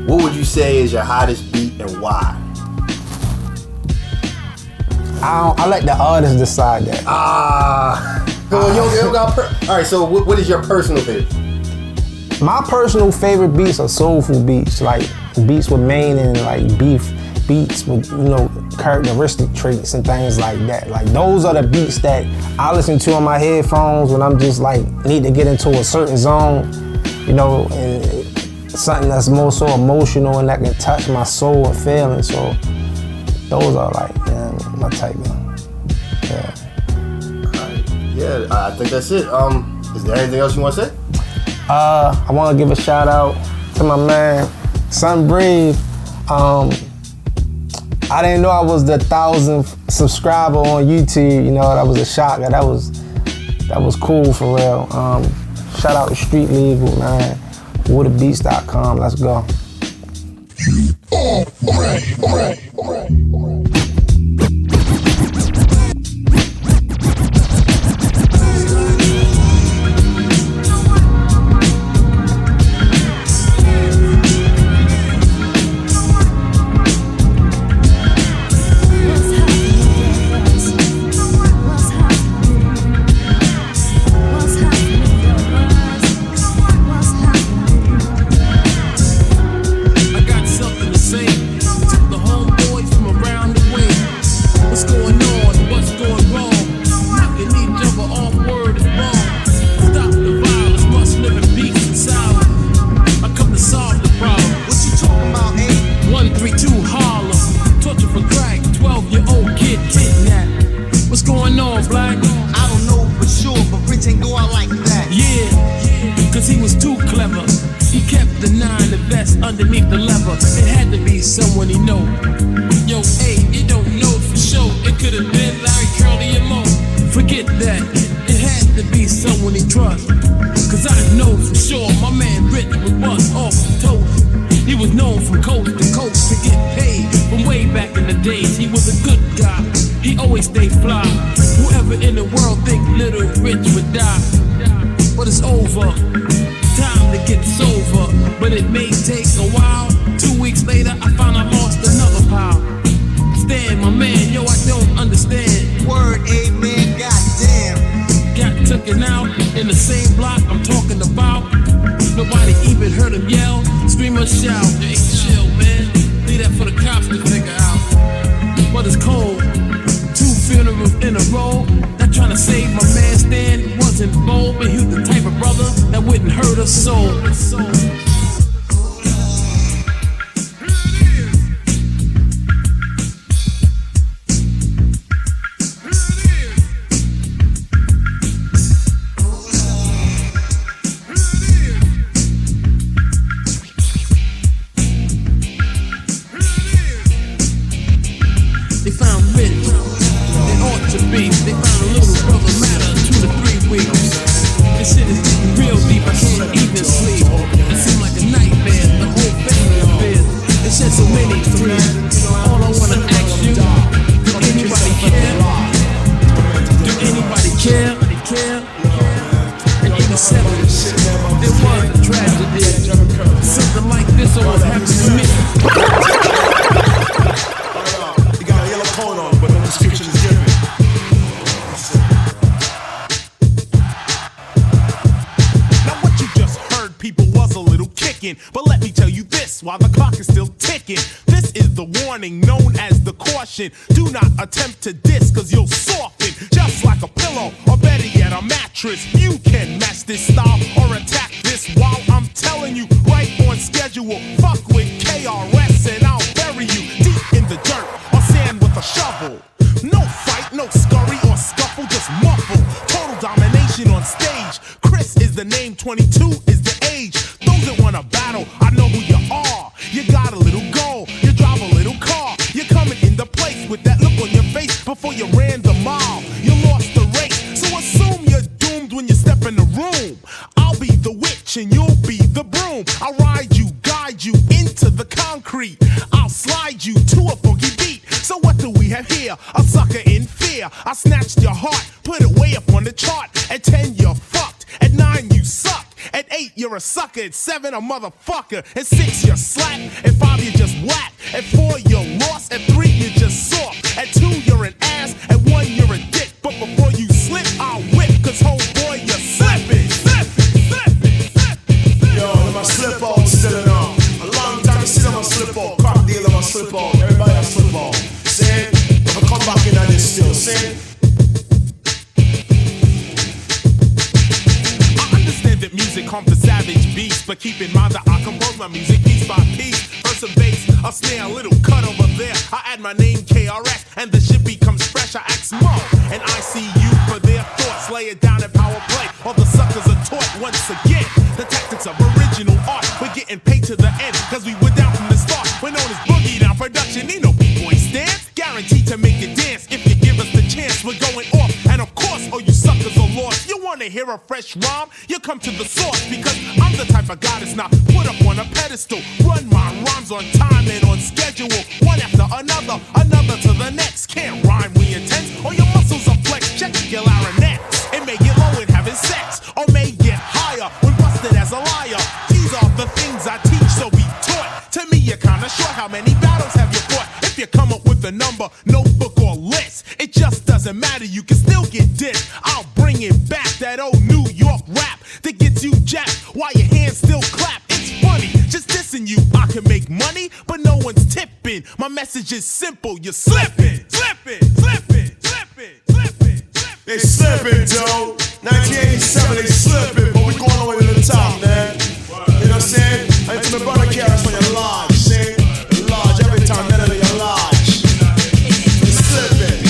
What would you say is your hottest beat and why? I let the artist decide that. All right, so what is your personal favorite? My personal favorite beats are soulful beats, like beats with mane and like beats with, characteristic traits and things like that. Like those are the beats that I listen to on my headphones when I'm just like need to get into a certain zone, and something that's more so emotional and that can touch my soul and feelings. So those are like my type of, yeah. Alright, yeah, I think that's it. Is there anything else you want to say? I want to give a shout out to my man, Son Brave. I didn't know I was the 1,000th subscriber on YouTube. That was a shock. That was cool for real. Shout out to Street Legal, man. WoodaBeats.com. Let's go. Underneath the lever, it had to be someone he know. in the days, he was a good guy. He always stayed fly. Whoever in the world think little rich would die. But it's over. Time to get sober. But it may take a while. 2 weeks later, I found I lost another pile. Stan, my man, yo, I don't understand. Word, amen, goddamn. Got taken out in the same block I'm talking about. Nobody even heard him yell, scream or shout. Hey, chill, man. Leave that for the cops to figure out. But it's cold. 2 funerals in a row. Not trying to save my man Stan. He wasn't bold, but he was the type of brother that wouldn't hurt a soul. Do not attempt to diss, cause you'll soften just like a pillow, or better yet, a mattress. You can match this style or attack this while I'm telling you right on schedule. Fuck with KRS and I'll bury you deep in the dirt or sand with a shovel. No fight, no scurry or scuffle, just muffle. Total domination on stage. Chris is the name, 22 is the age. Those that wanna battle, I know who you are. You got a little goal, you drive a little car. You're coming in the place with that look on your face before you ran the mile. You lost the race, so assume you're doomed when you step in the room. I'll be the witch and you'll be the broom. I'll ride you, guide you into the concrete. I'll slide you to a funky beat. So what do we have here? A sucker in fear. I snatched your heart, put it way up on the chart. At 10 you're fucked, at 9 you suck. At 8 you're a sucker, at 7 a motherfucker. At 6 you're slack, at 5 you just whack. At 4 you're lost, at 3 you're just soft. At 2 you're an ass, at 1 you're a dick. But before you slip, I'll whip, cause homeboy you're slipping. Yo, my slip on still on. A long time you see my slip on. Crop deal on my slip on. Everybody has slip on. Say, if I come back in on this still, say. That music comes to savage beats, but keep in mind that I compose my music piece by piece. First a bass, a snare, a little cut over there. I add my name KRS, and the shit becomes fresh. I ask Mo, and I see you for their thoughts. Lay it down in power play, all the suckers are taught once again. The tactics of original art, we're getting paid to the end, cause we were down from the start. We're known as Boogie, now production ain't no B-boy stance. Guaranteed to make you dance if you give us the chance. We're going off, and of course, all you suckers are lost. You wanna hear a fresh rhyme? You come to the source, because I'm the type of guy that's not put up on a pedestal. Run my rhymes on time and on schedule, one after another, another to the next. Can't rhyme when you're tense, or your muscles are flexed. Check your larynx. It may get low in having sex, or may get higher when busted as a liar. These are the things I teach, so be taught. To me, you're kinda short. How many battles have you fought? If you come up with a number, notebook or list, it just doesn't matter. You can still get dissed. I'll bring it back, that old New York rap that gets you jacked while your hands still clap. It's funny, just dissing you. I can make money, but no one's tipping. My message is simple. You're slipping, slipping, slipping, slipping, slipping, slipping. They slipping, Joe. 1987, they slipping, but we going all the way to the top, man. You know what I'm saying? And to my brother Karis on your lodge, see? Lodge every time, better than your lodge. They slipping.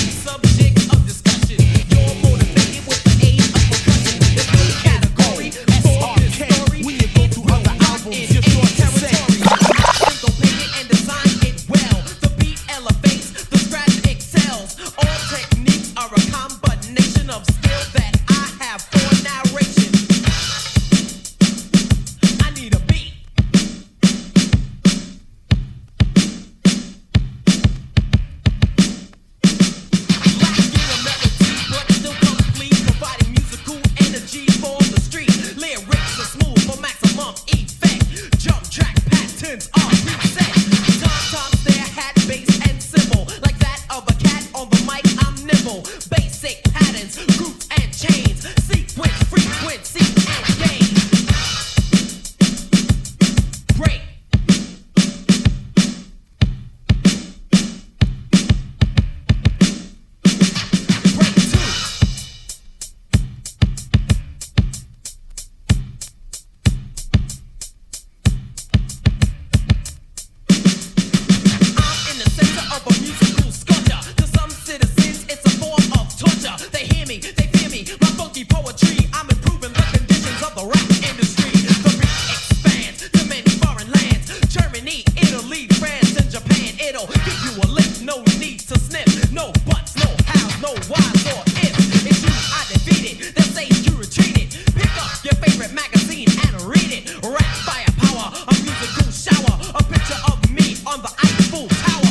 needs to sniff. No buts, no hows, no whys or ifs. It's you I defeated, that say you retreated. Pick up your favorite magazine and read it. Rap firepower, a musical shower, a picture of me on the Eiffel Tower.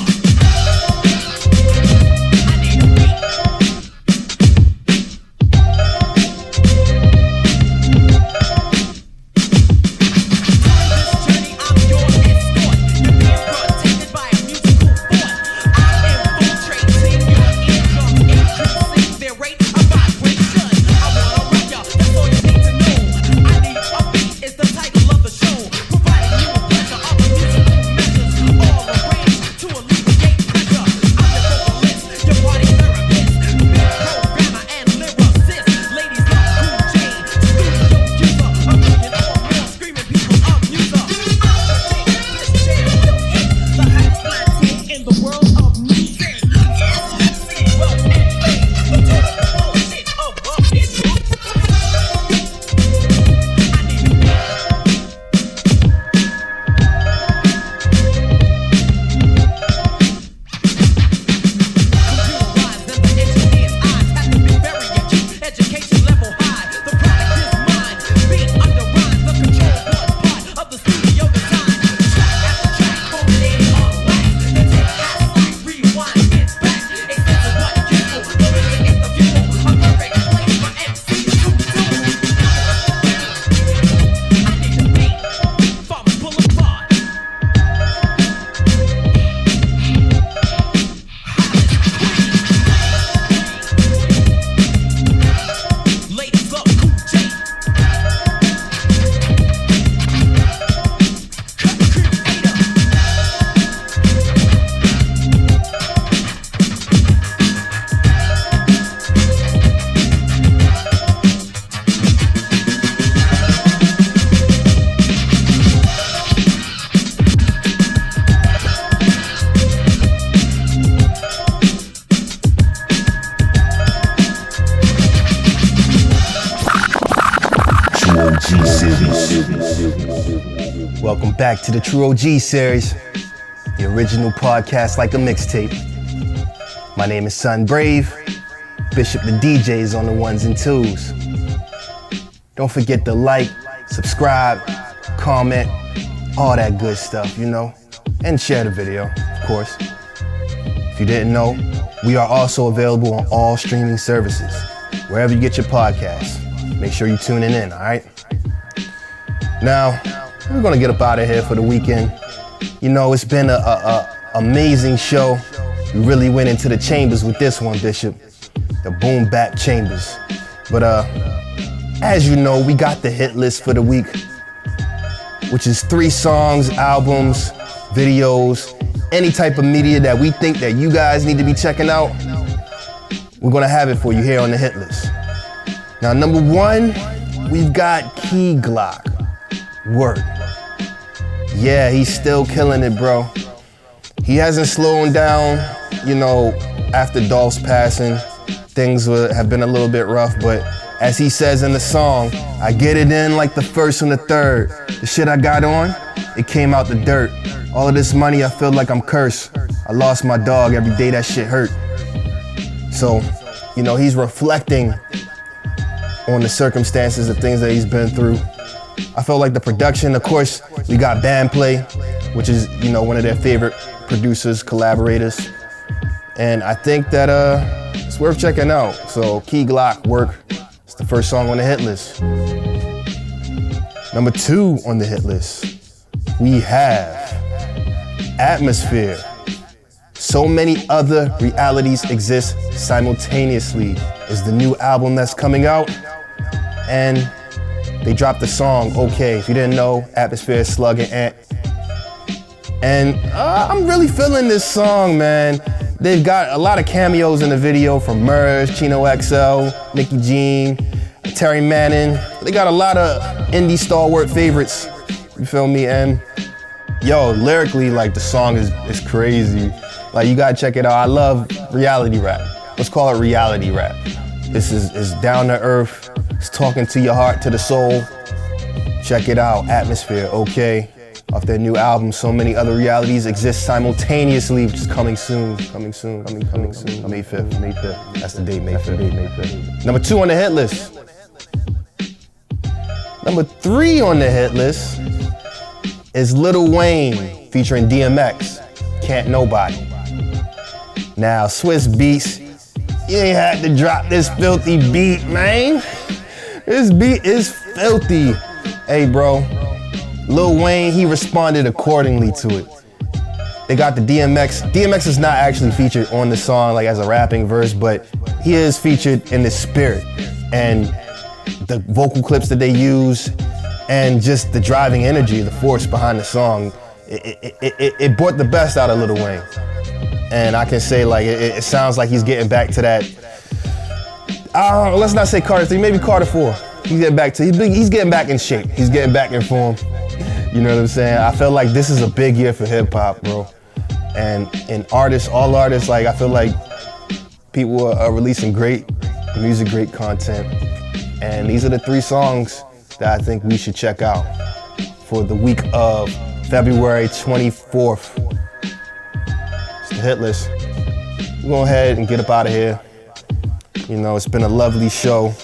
Welcome back to the trueOG series, the original podcast like a mixtape. My name is Son Brave. Bishop the DJ is on the ones and twos. Don't forget to like, subscribe, comment, all that good stuff, you know, and share the video, of course. If you didn't know, we are also available on all streaming services, wherever you get your podcasts. Make sure you're tuning in, all right? Now, we're gonna get up out of here for the weekend. You know, it's been a amazing show. We really went into the chambers with this one, Bishop. The boom bap chambers. But as you know, we got the hit list for the week, which is 3 songs, albums, videos, any type of media that we think that you guys need to be checking out. We're gonna have it for you here on the hit list. Now, number 1, we've got Key Glock. Work. Yeah, he's still killing it, bro. He hasn't slowed down, you know, after Dolph's passing. Things have been a little bit rough, but as he says in the song, I get it in like the first and the third. The shit I got on, it came out the dirt. All of this money, I feel like I'm cursed. I lost my dog, every day that shit hurt. So, you know, he's reflecting on the circumstances, the things that he's been through. I felt like the production, of course, we got Bandplay, which is, you know, one of their favorite producers, collaborators. And I think that it's worth checking out. So Key Glock, Work. It's the first song on the hit list. Number 2 on the hit list, we have Atmosphere. So Many Other Realities Exist Simultaneously is the new album that's coming out. And they dropped the song, Okay. If you didn't know, Atmosphere, Slug, and Ant. And I'm really feeling this song, man. They've got a lot of cameos in the video from MURS, Chino XL, Nicki Jean, Terry Manning. They got a lot of indie stalwart favorites, you feel me? And yo, lyrically, like the song is crazy. Like you gotta check it out. I love reality rap. Let's call it reality rap. This is down to earth. It's talking to your heart, to the soul. Check it out, Atmosphere, Okay. off their new album, So Many Other Realities Exist Simultaneously, which is coming soon. May 5th. That's the date, May 5th. Number 2 on the hit list. Number 3 on the hit list is Lil Wayne featuring DMX, Can't Nobody. Now, Swiss Beats, you ain't had to drop this filthy beat, man. This beat is filthy. Hey, bro, Lil Wayne, he responded accordingly to it. They got the DMX. DMX is not actually featured on the song like as a rapping verse, but he is featured in the spirit. And the vocal clips that they use and just the driving energy, the force behind the song, it brought the best out of Lil Wayne. And I can say like, it sounds like he's getting back to that, let's not say Carter 3, maybe Carter 4. He's getting back in shape. He's getting back in form. You know what I'm saying? I feel like this is a big year for hip hop, bro. And artists, all artists, like I feel like people are releasing great music, great content. And these are the 3 songs that I think we should check out for the week of February 24th. It's the hit list. We'll go ahead and get up out of here. You know, it's been a lovely show.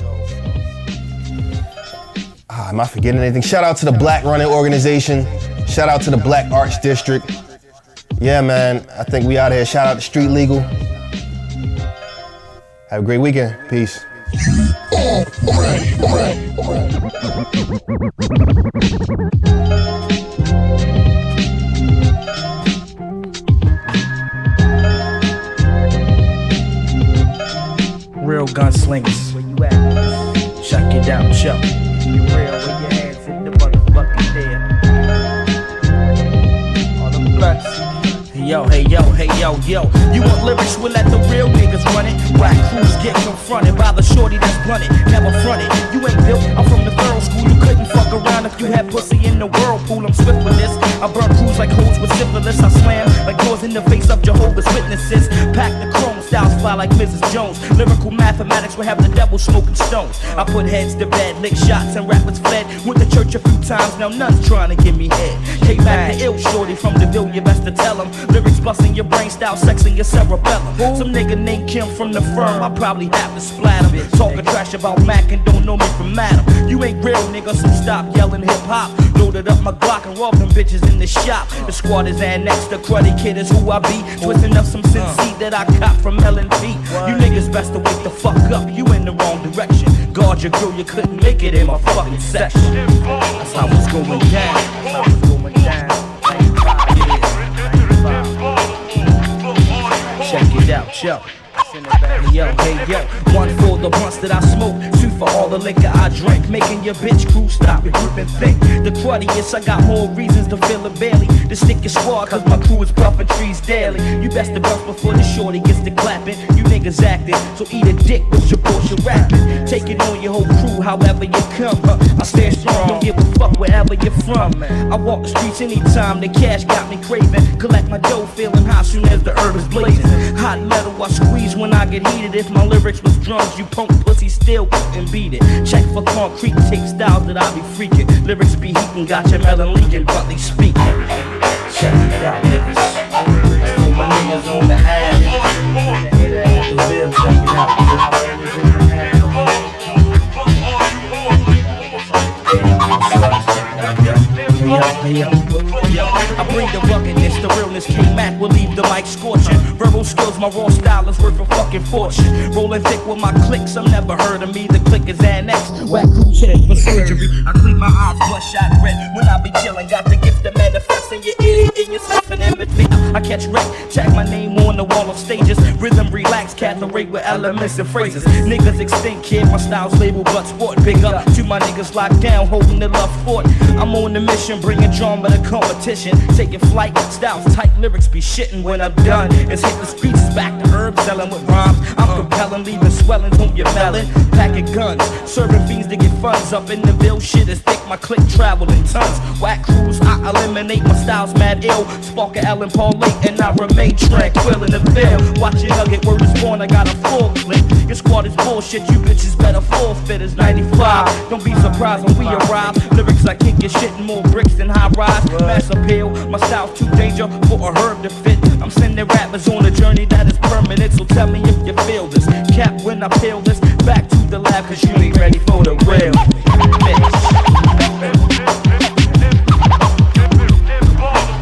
Am I forgetting anything? Shout out to the Black Running Organization. Shout out to the Black Arts District. Yeah, man, I think we out here. Shout out to Street Legal. Have a great weekend. Peace. Real gunslingers. Where you at? Check it out, yo. You real with your hands in the motherfucking there. All them blunts. Yo, hey yo, hey yo, yo. You want lyrics, we'll let the real niggas run it. Whack crews get confronted by the shorty that's blunted, never fronted. You ain't built, I'm from the thorough school. You couldn't fuck around if you had pussy in the whirlpool. I'm swift with this. I burn crews like hoes with syphilis. I slam like doors in the face of Jehovah's Witnesses. Pack the chrome, styles fly like Mrs. Jones. Lyrical mathematics will have the devil smoking stones. I put heads to bed, lick shots and rappers fled. Went to church a few times, now none's trying to give me head. K-mack the ill shorty from the Ville, you best to tell him. Lyrics busting your brain style, sexing your cerebellum. Some nigga named Kim from the firm, I probably have to splat him. Talking trash about Mac and don't know me from Madam. You ain't real nigga, so stop yelling hip hop. Loaded up my Glock and robbed them bitches in the shop. The squad is annexed, the cruddy kid is who I be. Twisting up some sin seed that I cop from L&P. You niggas best to wake the fuck up, you in the wrong direction. Guard your girl, you couldn't make it in my fucking section. That's how it's going down. That's how it's going down. Check it out, yo. Yo, hey, yo. 1 for the blunts that I smoke, 2 for all the liquor I drink. Making your bitch crew stop and grip and think. The cruddiest, I got more reasons to feel it barely. To stick your squad, cause my crew is puffin' trees daily. You best to bounce before the shorty gets to clapping. You niggas acting, so eat a dick with your portion rapping. Take it on your whole crew, however you come. I stand strong, don't give a fuck wherever you're from. I walk the streets anytime, the cash got me craving. Collect my dough, feeling hot soon as the herb is blazing. Hot metal, I squeeze when I get heated. If my lyrics was drums, you punk pussy still couldn't beat it. Check for concrete, take styles that I be freaking. Lyrics be heating, got your melon leaking, but they speaking. Check it out, niggas. All my niggas on the ad. The bill, check it out. I bring the ruggedness, the realness. K-mack will leave the mic scorching. Verbal skills, my raw style is worth a fucking fortune. Rolling thick with my clicks, I'm never heard of me. The click is annexed. Whack crews head for surgery. I clean my eyes, bloodshot red. When I be chillin', got the gift of manifesting your idiot in your stuff and empathy. I catch wreck, tag my name on the wall of stages. Rhythm relax, rate with elements and phrases. Niggas extinct, kid, my style's labeled but sport. Big up to my niggas locked down, holding the love fort. I'm on the mission, bringing drama to competition. Taking flight, styles tight, lyrics be shitting when I'm done. It's hit the streets, back to herbs, selling with rhymes. I'm compelling, leaving swelling on your melon. Packing guns, serving fiends to get funds. Up in the bill, shit is thick, my click traveled in tons. Whack crews, I eliminate, my style's mad ill. Spark a Ellen Paul late, and I remain tranquil in the field. Watching her get word is born, I got a full clip. Your squad is bullshit, you bitches better forfeit. It's 95, don't be surprised when we arrive. Lyrics I kick your shit and more bricks than high rise. Mass appeal, my style's too dangerous for a herb to fit. I'm sending rappers on a journey that is permanent, so tell me if you feel this. Cap when I peel this, back to the lab, cause you ain't ready for the real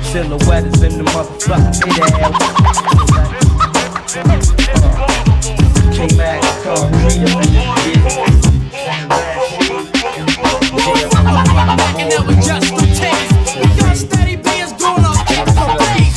silhouette is in the motherfucking video. K-mack, and we just a taste. Because steady beers gonna get the bass.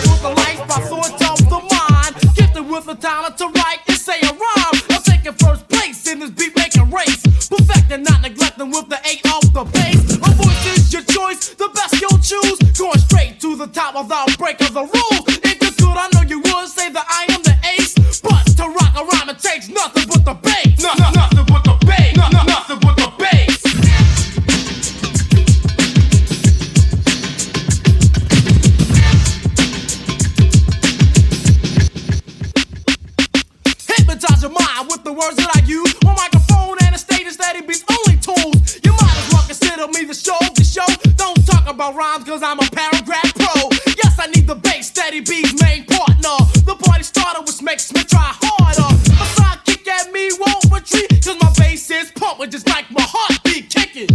With the life, my thoughts off the mind. Gifted with the talent to write and say a rhyme. I'm taking first place in this beat making race. Perfecting, not neglecting with the 8 off the bass. My voice is your choice, the best you'll choose. Going straight to the top without breaking the rules. If you're good, I know you would say that I am the ace. But to rock a rhyme, it takes nothing but the bass. Nothing but the bass. Nothing but the bass. Hypnotize your mind with the words that I use. On microphone and a stage is steady beats only tools. You might as well consider me the show. Don't talk about rhymes cause I'm a paragraph pro. Yes, I need the bass, steady beats, main partner. The party starter which makes me try harder. A sidekick at me won't retreat cause my bass is pumping just like my heartbeat kicking.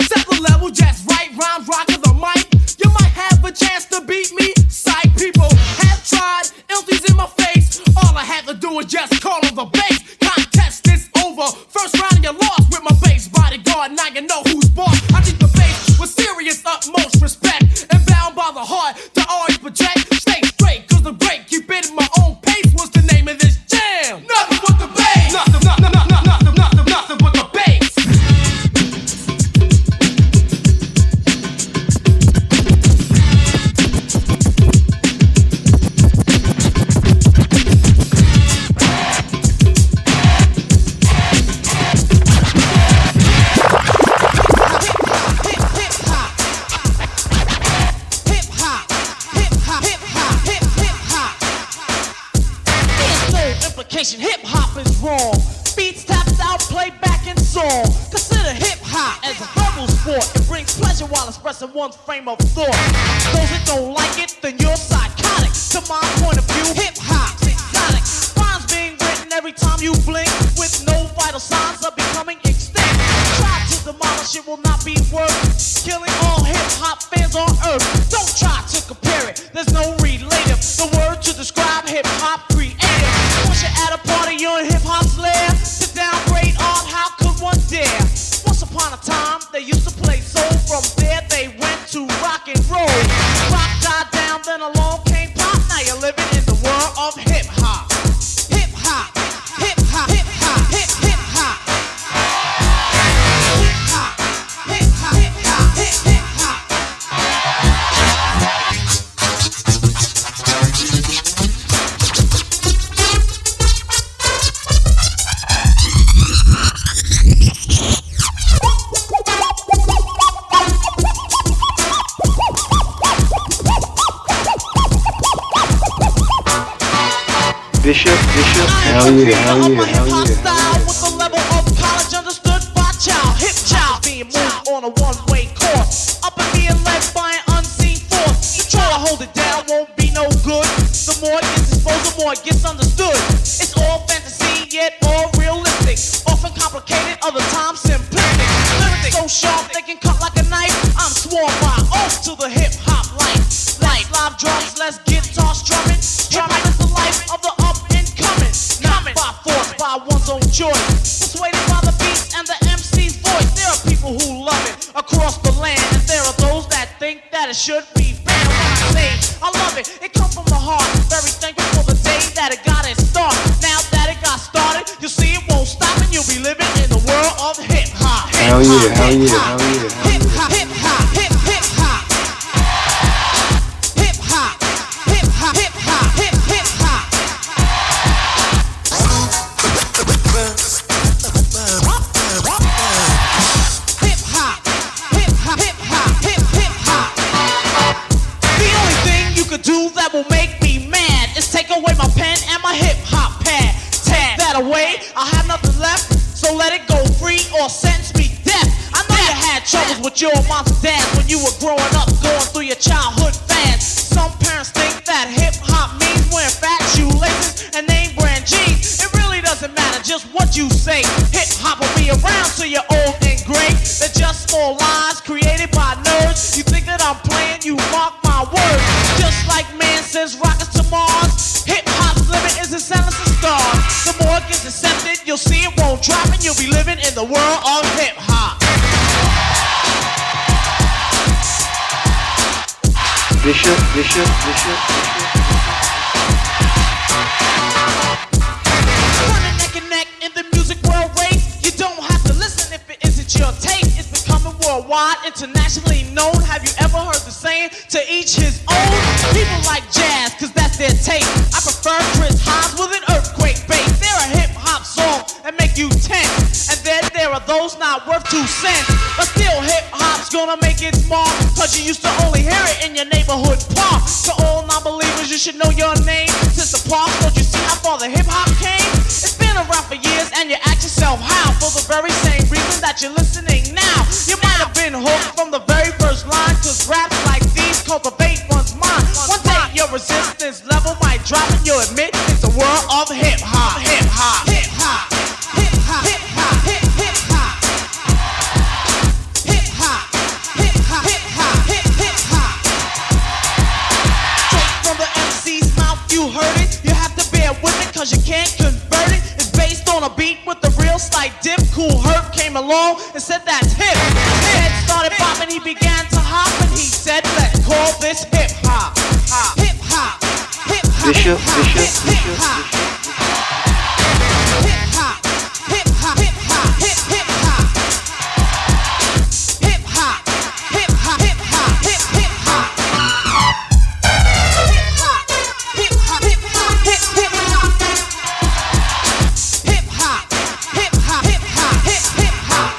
Set the level just right, rhymes rocking the mic. You might have a chance to beat me. Psych, people have tried, empties in my face. All I have to do is just call on the bass. Contest is over. First round you lost with my bass bodyguard. Now you know who's boss. I treat the bass with serious utmost respect. And bound by the heart to always project. Stay straight, cause the break, keep it in my own pace. What's the name of this jam? Nothing but the bass. Nothing but the bass. Hip hop is wrong. Beats tapped out, playback and song. Consider hip hop as a verbal sport. It brings pleasure while expressing one's frame of thought. Those that don't like it, then you're psychotic. To my point of view, hip hop's exotic. Rhymes being written every time you blink, with no vital signs of becoming extinct. Try to demolish it will not be worth killing all hip hop fans on earth. Don't try to compare it. There's no relative. The word to describe hip hop creative. Once you're at a party, you're in hip hop's lair. To downgrade art, how could one dare? Once upon a time, they used to play soul. From there, they went to rock and roll. Rock died down, then along came pop. Now you're living in the world of hip hop. Hip hop, hip hop, hip hop, hip hop. Hip hop, hip hop, hip hop, hip hop. Bishop, hell yeah, hell yeah, hell yeah. Style with the level of college understood by child. Hip child being moved on a one-way course. Up and being led by an unseen force. To try to hold it down won't be no good. The more it gets exposed, the more it gets understood. It's all fantasy, yet all realistic. Often complicated, other times simplistic. Lyrics so sharp they can cut like a knife. I'm sworn by oath to the hip-hop life. Like live drums, let's guitar strumming. Drumming is the life of the up-and-coming. Not by force, by one's own choice. Persuaded by the beat and the MC's voice. There are people who love it across the land. And there are those that think that it should be banned. When I say I love it, it comes from the heart. Very thankful for the day that it got its start. Now that it got started, you see it won't stop. And you'll be living in the world of hip-hop. Hell yeah, hell yeah, hell yeah. Hip-hop, hip-hop, hip-hop. Hip-hop, hip-hop, hip-hop, hip-hop. I have nothing left, so let it go free or sentence me death. I know you had troubles with your mom's dad when you were growing up, going through your childhood fads. Some parents think that hip-hop means wearing fat shoelaces and name brand jeans. It really doesn't matter just what you say. Hip-hop will be around till you're old and gray. They're just small lies created by nerds. You think that I'm playing, you mark my words. Just like man sends rockets to Mars, hip-hop's limit is a silence of stars. The more it gets accepted, you'll see it won't drop, and you'll be living in the world of hip-hop. Bishop. Running neck and neck in the music world race. You don't have to listen if it isn't your taste. It's becoming worldwide, internationally known. Have you ever heard the saying, to each his own? People like jazz, cause that's their taste. I prefer Chris Hodge with an earthquake bass. They're a hip-hop song that make you tense. And then there are those not worth 2 cents. But still hip-hop's gonna make its mark, cause you used to only hear it in your neighborhood park. To all non-believers, you should know your name. Since the park, don't you see how far the hip-hop came? It's been around for years and you ask yourself how. For the very same reason that you're listening now. You might have been hooked from the very first line, cause raps like these cultivate one's mind. One day your resistance level might drop and you'll admit it's a world of hip-hop. Hip-hop. Hip-hop. Hip-hop. Hip-hop. Hip-hop. Hip-hop. Hip-hop. Hip-hop. Hip-hop. Straight from the MC's mouth, you heard it. You have to bear with it cause you can't convert it. It's based on a beat with a real slight dip. Cool Herc came along and said that's hip. Head started popping, he began to hop, and he said, let's call this hip-hop. Hip-hop. Hip-hop. Bishop. Hip-hop. Hip-hop. Hip-hop. Hip-hop. Hip-hop. Hip-hop. Hip-hop. Hip-hop. Hip-hop. Hip-hop. Hip-hop. Hip-hop. Hip-hop. Hip-hop. Hip-hop.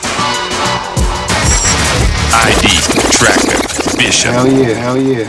ID tracker Bishop. Hell yeah.